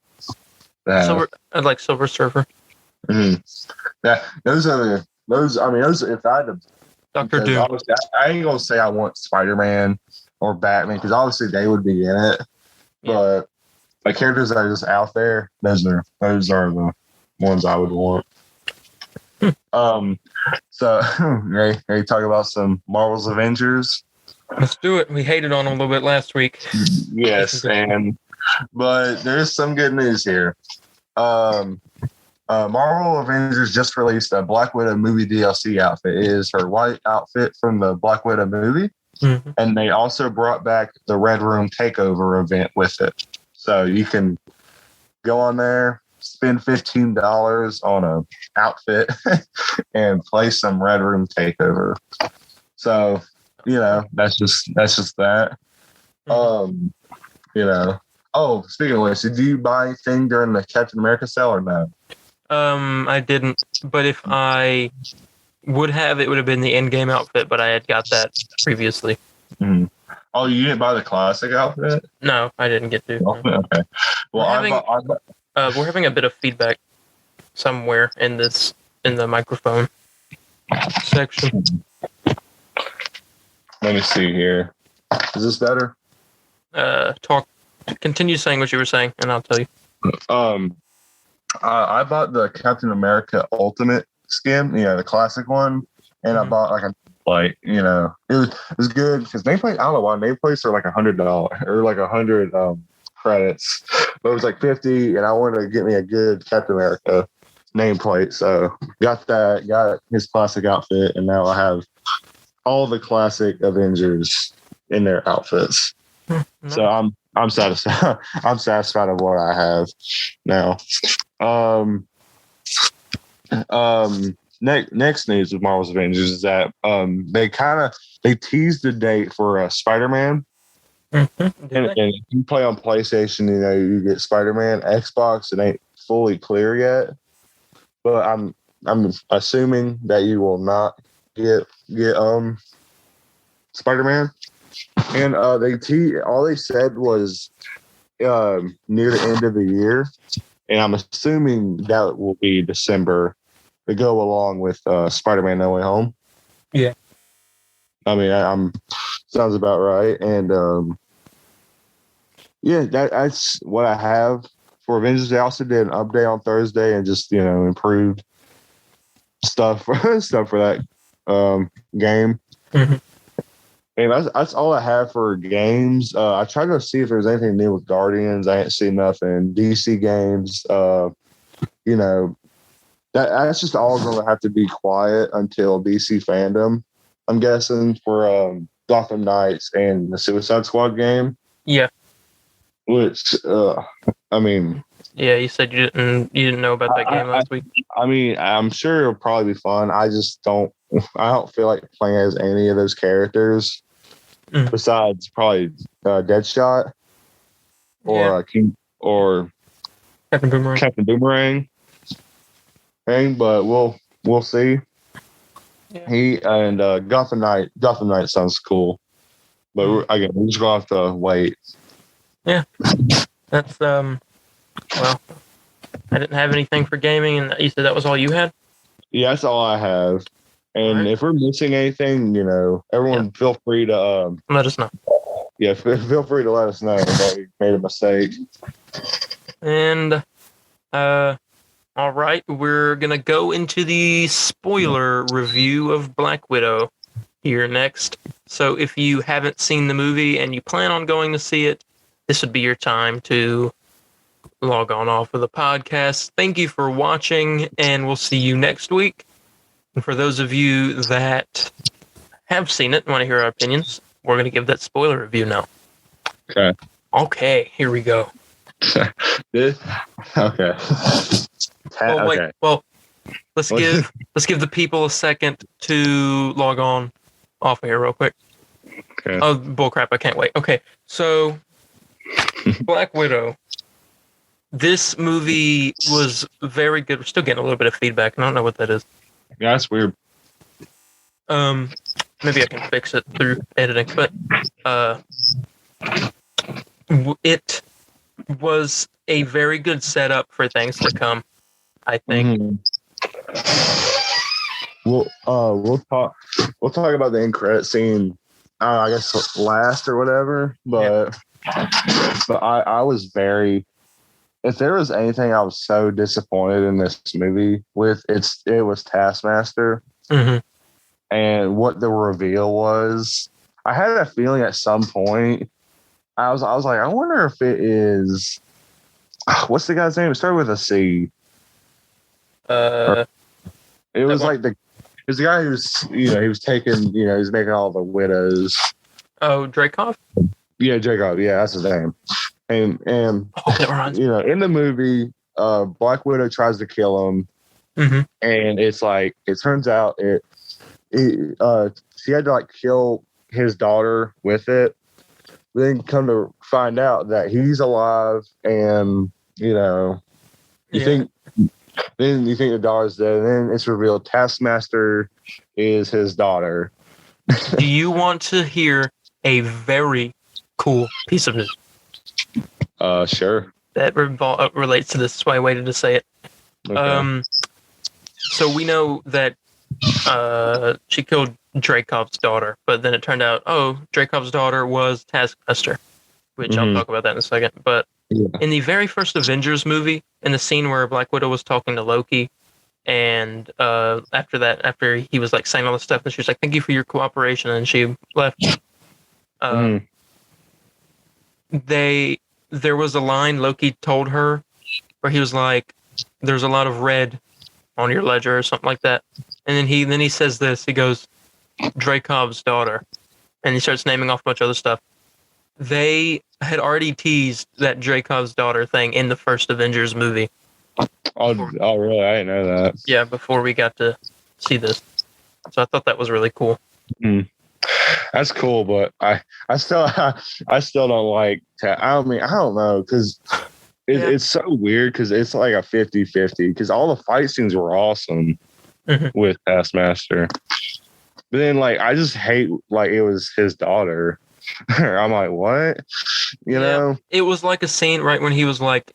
I'd like Silver Surfer. Mm-hmm. Yeah, those. If I had to, Dr. Doom. I ain't gonna say I want Spider-Man or Batman because obviously they would be in it. Yeah. But like characters that are just out there, those are the ones I would want. So ready to talk about some Marvel's Avengers? Let's do it. We hated on them a little bit last week. Yes, but there's some good news here. Marvel Avengers just released a Black Widow movie DLC outfit. It is her white outfit from the Black Widow movie. Mm-hmm. And they also brought back the Red Room Takeover event with it. So you can go on there, spend $15 on an outfit, and play some Red Room Takeover. So, that's just that. Mm-hmm. Oh, speaking of which, did you buy anything during the Captain America sale or no? I didn't. But if I would have, it would have been the Endgame outfit, but I had got that previously. Mm-hmm. Oh, you didn't buy the classic outfit? No, I didn't get to. Okay. Well, we're having a bit of feedback somewhere in the microphone section. Let me see here. Is this better? Continue saying what you were saying, and I'll tell you. I bought the Captain America Ultimate skin, the classic one, and I bought it was good because nameplate. I don't know why nameplates are like $100 or like 100 credits, but it was like 50, and I wanted to get me a good Captain America nameplate, so got his classic outfit, and now I have all the classic Avengers in their outfits. Nice. So I'm satisfied. I'm satisfied with what I have now. Next news with Marvel's Avengers is that they teased the date for Spider-Man. Mm-hmm. And if you play on PlayStation, you get Spider-Man. Xbox, it ain't fully clear yet, but I'm assuming that you will not get Spider-Man. And all they said was near the end of the year, and I'm assuming that will be December to go along with Spider-Man: No Way Home. Yeah, I mean, sounds about right. And that's what I have for Avengers. They also did an update on Thursday and just improved stuff for that game. Mm-hmm. And that's all I have for games. I tried to see if there's anything new with Guardians. I ain't seen nothing. DC games, that's just all going to have to be quiet until DC fandom, I'm guessing, for Gotham Knights and the Suicide Squad game. Yeah. Which, I mean... Yeah, you said you didn't know about that game last week. I mean, I'm sure it'll probably be fun. I don't feel like playing as any of those characters besides probably Deadshot or King or Captain Boomerang thing, but we'll see. Yeah. He and Gotham Knight sounds cool, but we're just gonna have to wait. Yeah, that's well, I didn't have anything for gaming, and you said that was all you had. Yeah, that's all I have. And if we're missing anything, everyone feel free to let us know. Yeah, feel free to let us know if we made a mistake. And all right, we're gonna go into the spoiler review of Black Widow here next. So if you haven't seen the movie and you plan on going to see it, this would be your time to log on off of the podcast. Thank you for watching, and we'll see you next week. And for those of you that have seen it and want to hear our opinions, we're going to give that spoiler review now. Okay, here we go. Okay. Well, wait. Okay. Well, let's give the people a second to log on off of here real quick. Okay. Oh, bullcrap! I can't wait. Okay, so Black Widow. This movie was very good. We're still getting a little bit of feedback. I don't know what that is. Yeah, that's weird. Maybe I can fix it through editing. But it was a very good setup for things to come, I think. We'll talk about the end credit scene. I guess last or whatever. But I was very. If there was anything I was so disappointed in this movie with, it was Taskmaster. And what the reveal was. I had a feeling at some point. I was like, I wonder if it is. What's the guy's name? It started with a C. It was like the guy who's he was taking he was making all the widows. Oh, Dreykov? Yeah, Jacob. Yeah, that's his name. And in the movie, Black Widow tries to kill him, and it's like it turns out she had to like kill his daughter with it. Then come to find out that he's alive, and you think the daughter's dead, and then it's revealed Taskmaster is his daughter. Do you want to hear a very cool piece of news? Sure. That relates to this. That's why I waited to say it. Okay. So we know that she killed Dreykov's daughter, but then it turned out, Dreykov's daughter was Taskmaster, which I'll talk about that in a second. But in the very first Avengers movie, in the scene where Black Widow was talking to Loki, and after he was like saying all this stuff, and she was like, "Thank you for your cooperation," and she left. There was a line Loki told her where he was like, "There's a lot of red on your ledger," or something like that. And then he says this. He goes, "Dreykov's daughter," and he starts naming off a bunch of other stuff. They had already teased that Dreykov's daughter thing in the first Avengers movie. Oh, really? I didn't know that. Yeah, before we got to see this. So I thought that was really cool. That's cool, but I still don't like. I don't know, because it's so weird, because it's like a 50-50, because all the fight scenes were awesome with Taskmaster, but then like I just hate like it was his daughter. I'm like, what? You know? It was like a scene right when he was like,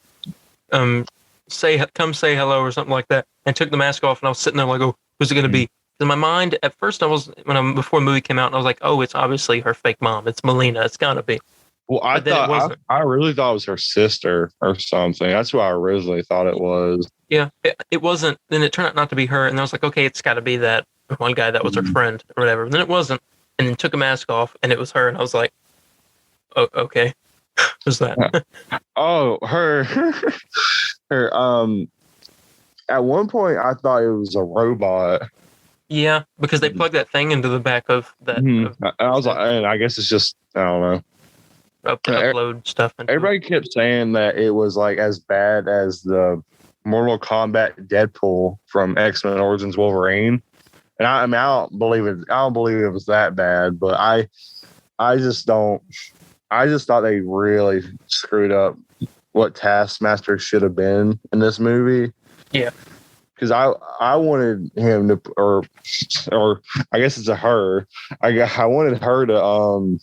come say hello or something like that, and took the mask off, and I was sitting there like, oh, who's it gonna be? In my mind, at first, before the movie came out, and I was like, "Oh, it's obviously her fake mom. It's Melina. It's gotta be." Well, I really thought it was her sister or something. That's what I originally thought it was. Yeah, it wasn't. Then it turned out not to be her, and I was like, "Okay, it's got to be that one guy that was her friend or whatever." And then it wasn't, and then took a mask off, and it was her, and I was like, "Oh, okay, who's that?" Oh, her. At one point, I thought it was a robot. Yeah, because they plugged that thing into the back of that. I was like, I guess it's just, I don't know. Upload stuff. Everybody kept saying that it was like as bad as the Mortal Kombat Deadpool from X-Men Origins Wolverine, and I don't believe it. I don't believe it was that bad, but I just don't. I just thought they really screwed up what Taskmaster should have been in this movie. Yeah. Because I wanted him to, or I guess it's a her. I wanted her to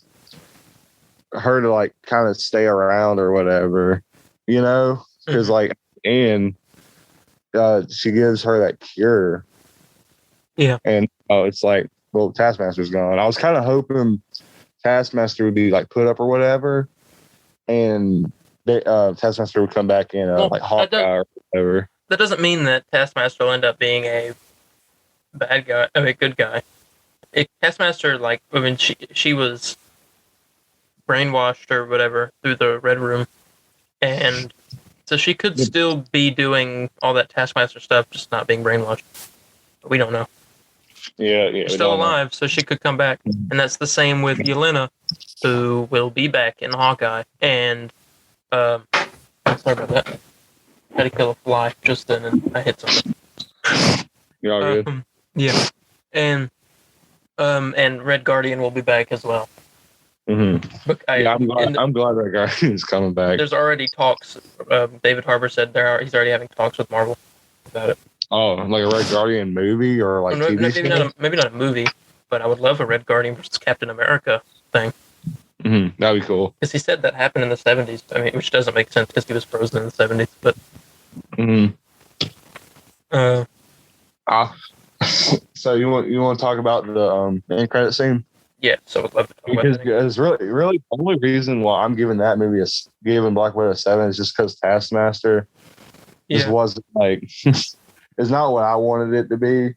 like kind of stay around or whatever, you know, because like and she gives her that cure. Yeah. And it's like, well, Taskmaster's gone. I was kind of hoping Taskmaster would be like put up or whatever, and Taskmaster would come back in like Hawkeye or whatever. That doesn't mean that Taskmaster will end up being a bad guy, a good guy. Taskmaster, like, I mean, she was brainwashed or whatever through the Red Room, and so she could still be doing all that Taskmaster stuff, just not being brainwashed. But we don't know. Yeah. She's still alive, so she could come back, and that's the same with Yelena, who will be back in Hawkeye. And sorry about that. Had to kill a fly just then, and I hit something. You're all good. Yeah, and Red Guardian will be back as well. Mm-hmm. But I'm glad Red Guardian is coming back. There's already talks. David Harbour said he's already having talks with Marvel about it. Oh, like a Red Guardian movie or like TV show? Maybe not a movie, but I would love a Red Guardian versus Captain America thing. Mm-hmm. That'd be cool. Because he said that happened in the 70s. I mean, which doesn't make sense because he was frozen in the 70s. But so you want to talk about the end credit scene? Yeah, so I'd love to talk because about that. it's really the only reason why I'm giving that movie giving Black Widow 7 is just because Taskmaster just wasn't like it's not what I wanted it to be.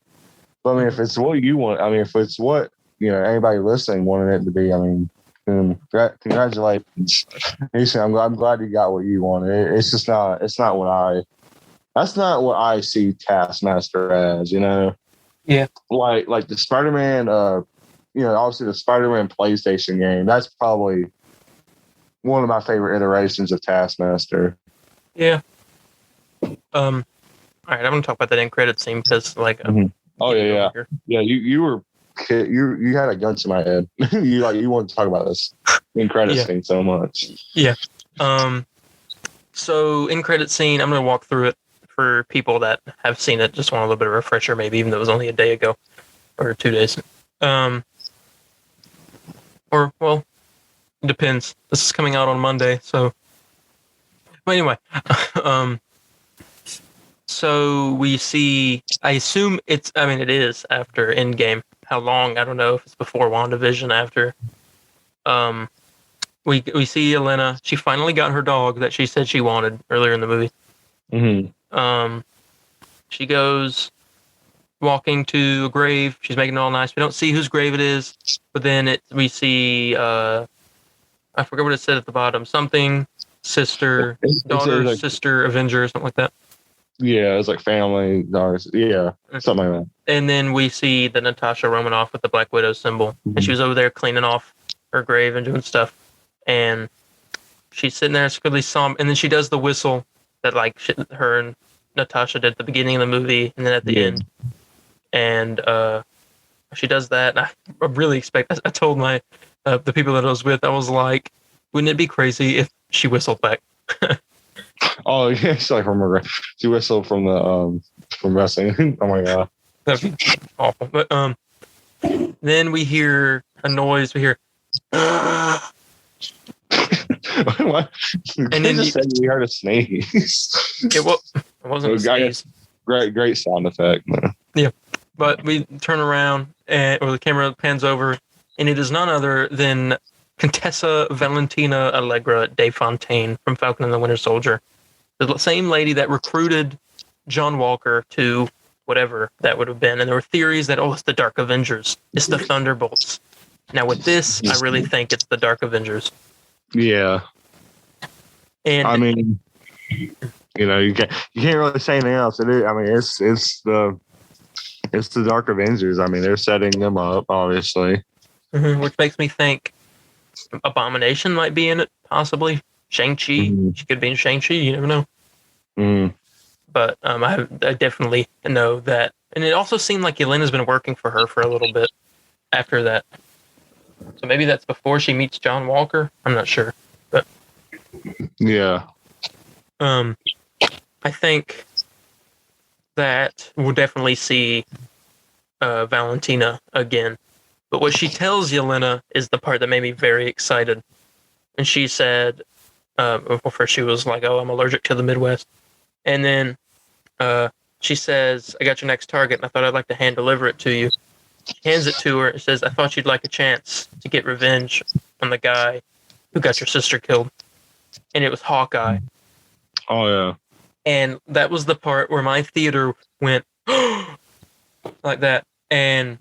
But I mean, if it's what you want, I mean, if it's what anybody listening wanted it to be, I mean, congratulations. I'm glad you got what you wanted. It's just not. It's not what I. That's not what I see Taskmaster as. Yeah. Like the Spider-Man. Obviously the Spider-Man PlayStation game. That's probably one of my favorite iterations of Taskmaster. Yeah. All right, I'm gonna talk about that end credit scene because, like, oh yeah. You had a gun to my head. you want to talk about this end credit scene so much. Yeah. So end credit scene, I'm gonna walk through it for people that have seen it. Just want a little bit of a refresher, maybe even though it was only a day ago or 2 days. Or, well, it depends. This is coming out on Monday, so. But anyway, so we see, I assume it is after Endgame. How long? I don't know if it's before WandaVision, after. We see Yelena. She finally got her dog that she said she wanted earlier in the movie. Mm-hmm. She goes walking to a grave. She's making it all nice. We don't see whose grave it is, but then we see I forget what it said at the bottom. Something sister, daughter, like, sister, Avenger, something like that. Yeah, it's like family, daughters. Yeah, something like that. And then we see the Natasha Romanoff with the Black Widow symbol, and she was over there cleaning off her grave and doing stuff. And she's sitting there secretly somber, and then she does the whistle that like her and Natasha did at the beginning of the movie, and then at the end. And she does that. And I really expect. I told my the people that I was with, I was like, wouldn't it be crazy if she whistled back? Oh yeah, she's like she whistled from the from wrestling. Oh my god, that'd be awful. But then we hear a noise. We hear. What? And then just said we heard a sneeze. It wasn't a sneeze. Great sound effect, man. Yeah, but we turn around or the camera pans over, and it is none other than Contessa Valentina Allegra de Fontaine from Falcon and the Winter Soldier, the same lady that recruited John Walker to whatever that would have been. And there were theories that it's the Dark Avengers, it's the Thunderbolts. Now with this, I really think it's the Dark Avengers. Yeah. And I mean, you can't really say anything else. I mean, it's the Dark Avengers. I mean, they're setting them up, obviously. Mm-hmm, which makes me think Abomination might be in it, possibly. Shang-Chi. Mm-hmm. She could be in Shang-Chi. You never know. Mm-hmm. But I definitely know that. And it also seemed like Yelena's been working for her for a little bit after that. So maybe that's before she meets John Walker. I'm not sure. But yeah. I think that we'll definitely see Valentina again. But what she tells Yelena is the part that made me very excited. And she said, well, first she was like, "Oh, I'm allergic to the Midwest," and then she says, "I got your next target, and I thought I'd like to hand deliver it to you." She hands it to her and says, "I thought you'd like a chance to get revenge on the guy who got your sister killed," and it was Hawkeye. Oh yeah. And that was the part where my theater went like that. And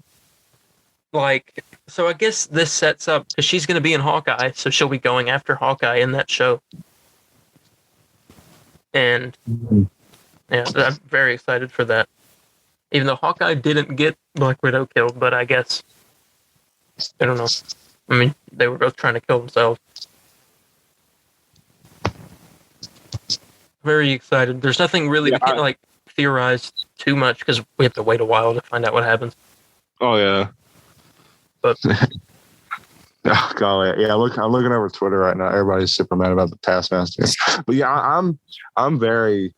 like, so I guess this sets up because she's going to be in Hawkeye, so she'll be going after Hawkeye in that show. And yeah, I'm very excited for that. Even though Hawkeye didn't get Black Widow killed, but I guess, I don't know. I mean, they were both trying to kill themselves. Very excited. There's nothing really, we can't like theorize too much because we have to wait a while to find out what happens. Oh yeah. But oh, golly, yeah. Look, I'm looking over Twitter right now. Everybody's super mad about the Taskmaster. But yeah, I'm very.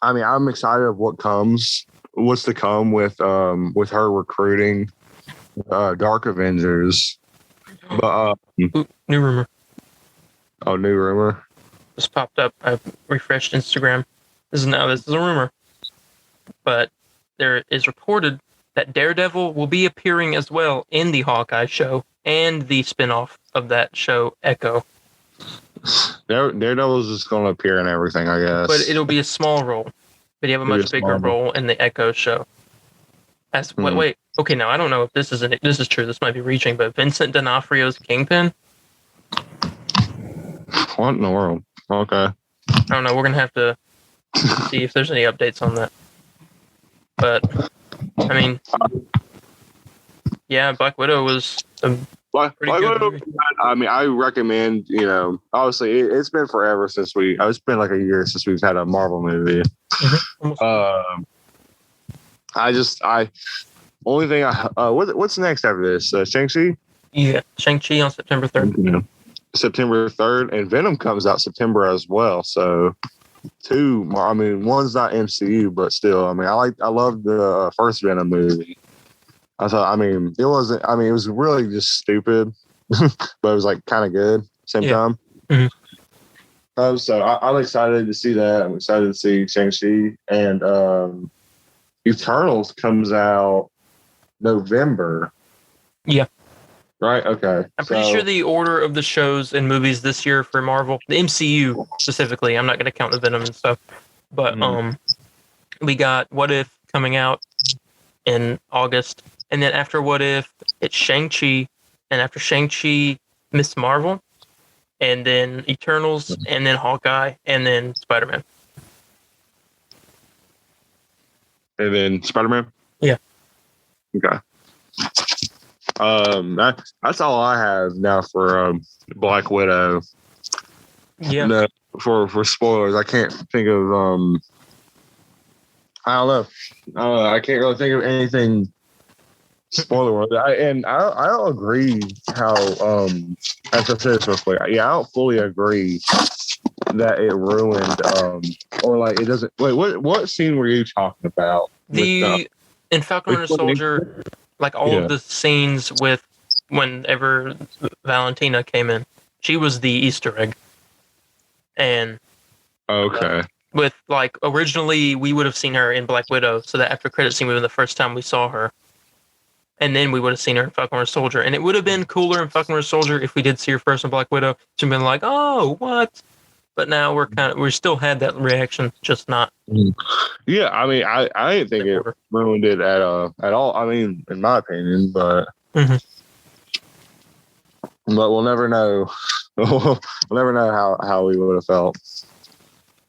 I mean, I'm excited of what's to come with her recruiting Dark Avengers. But new rumor. Oh, new rumor. Just popped up. I refreshed Instagram. This is a rumor, but there is reported that Daredevil will be appearing as well in the Hawkeye show and the spinoff of that show, Echo. Daredevil's just going to appear in everything, I guess. But it'll be a small role. But you have a much bigger role in the Echo show. Wait. Okay, now I don't know if this is true. This might be reaching, but Vincent D'Onofrio's Kingpin. What in the world? Okay. I don't know. We're gonna have to see if there's any updates on that. But I mean, yeah, Black Widow was a pretty good movie. I mean, I recommend. Obviously, it's been forever since it's been like a year since we've had a Marvel movie. Mm-hmm. Only thing what's next after this? Shang-Chi? Yeah, Shang-Chi on September 3rd. Yeah. September 3rd, and Venom comes out September as well. So, two. I mean, one's not MCU, but still. I mean, I love the first Venom movie. I thought. I mean, it wasn't. I mean, it was really just stupid, but it was like kind of good same time. Mm-hmm. So I'm excited to see that. I'm excited to see Shang-Chi, and Eternals comes out November. Yeah. Right. Okay. I'm pretty sure the order of the shows and movies this year for Marvel, the MCU specifically, I'm not going to count the Venom and stuff, but we got What If coming out in August, and then after What If, it's Shang-Chi, and after Shang-Chi, Miss Marvel, and then Eternals, and then Hawkeye, and then Spider-Man. And then Spider-Man? Yeah. Okay. That's all I have now for Black Widow. Yeah. No, for spoilers, I can't think of I don't know. I can't really think of anything spoiler worthy. I don't agree how as I said this real quick. Yeah, I don't fully agree that it ruined or like it doesn't. Wait, what scene were you talking about? In Falcon Winter Soldier. Like all of the scenes with whenever Valentina came in, she was the Easter egg. And okay, with like originally we would have seen her in Black Widow, so that after credit scene would have been the first time we saw her, and then we would have seen her in Falcon Winter Soldier, and it would have been cooler in Falcon Winter Soldier if we did see her first in Black Widow. She'd been like, "Oh, what?" But now we still had that reaction, just not. Yeah, I mean, I didn't think it ruined it at all. I mean, in my opinion, but we'll never know. We'll never know how we would have felt.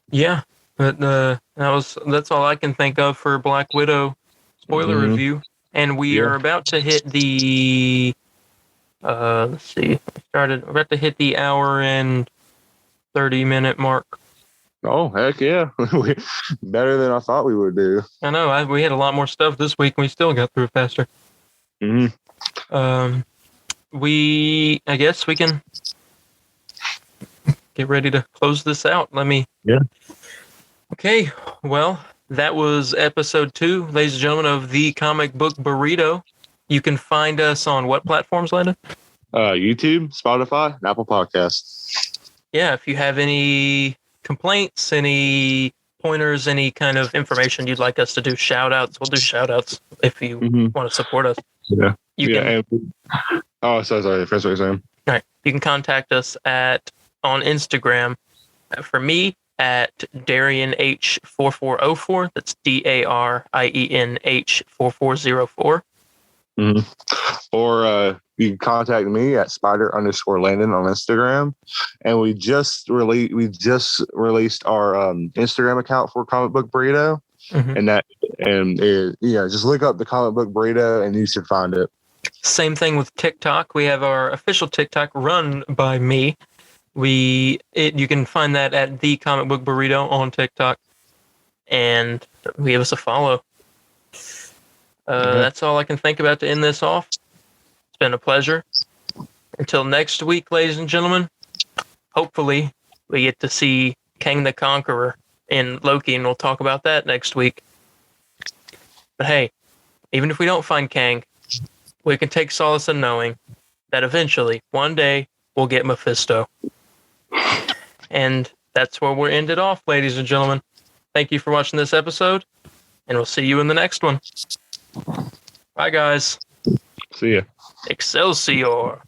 Yeah, but that's all I can think of for Black Widow spoiler review, and we are about to hit the. Let's see, we're about to hit the hour and 30-minute mark. Oh, heck yeah. Better than I thought we would do. I know. We had a lot more stuff this week and we still got through it faster. Mm-hmm. I guess we can get ready to close this out. Yeah. Okay, well, that was episode 2, ladies and gentlemen, of the Comic Book Burrito. You can find us on what platforms, Landon? YouTube, Spotify, and Apple Podcasts. Yeah, if you have any complaints, any pointers, any kind of information you'd like us to do, shout outs, we'll do shout outs if you want to support us. Yeah. You can. Sorry. First, what you're saying. All right. You can contact us on Instagram. For me, at Darian H4404. That's DARIENH 4404. Or you can contact me at Spider_Landon on Instagram. And we just released our Instagram account for Comic Book Burrito. Just look up the Comic Book Burrito and you should find it. Same thing with TikTok. We have our official TikTok run by me. You can find that at the Comic Book Burrito on TikTok, and give us a follow. That's all I can think about to end this off. It's been a pleasure. Until next week, ladies and gentlemen, hopefully we get to see Kang the Conqueror in Loki, and we'll talk about that next week. But hey, even if we don't find Kang, we can take solace in knowing that eventually, one day, we'll get Mephisto. And that's where we'll end it off, ladies and gentlemen. Thank you for watching this episode, and we'll see you in the next one. Bye, guys. See ya. Excelsior.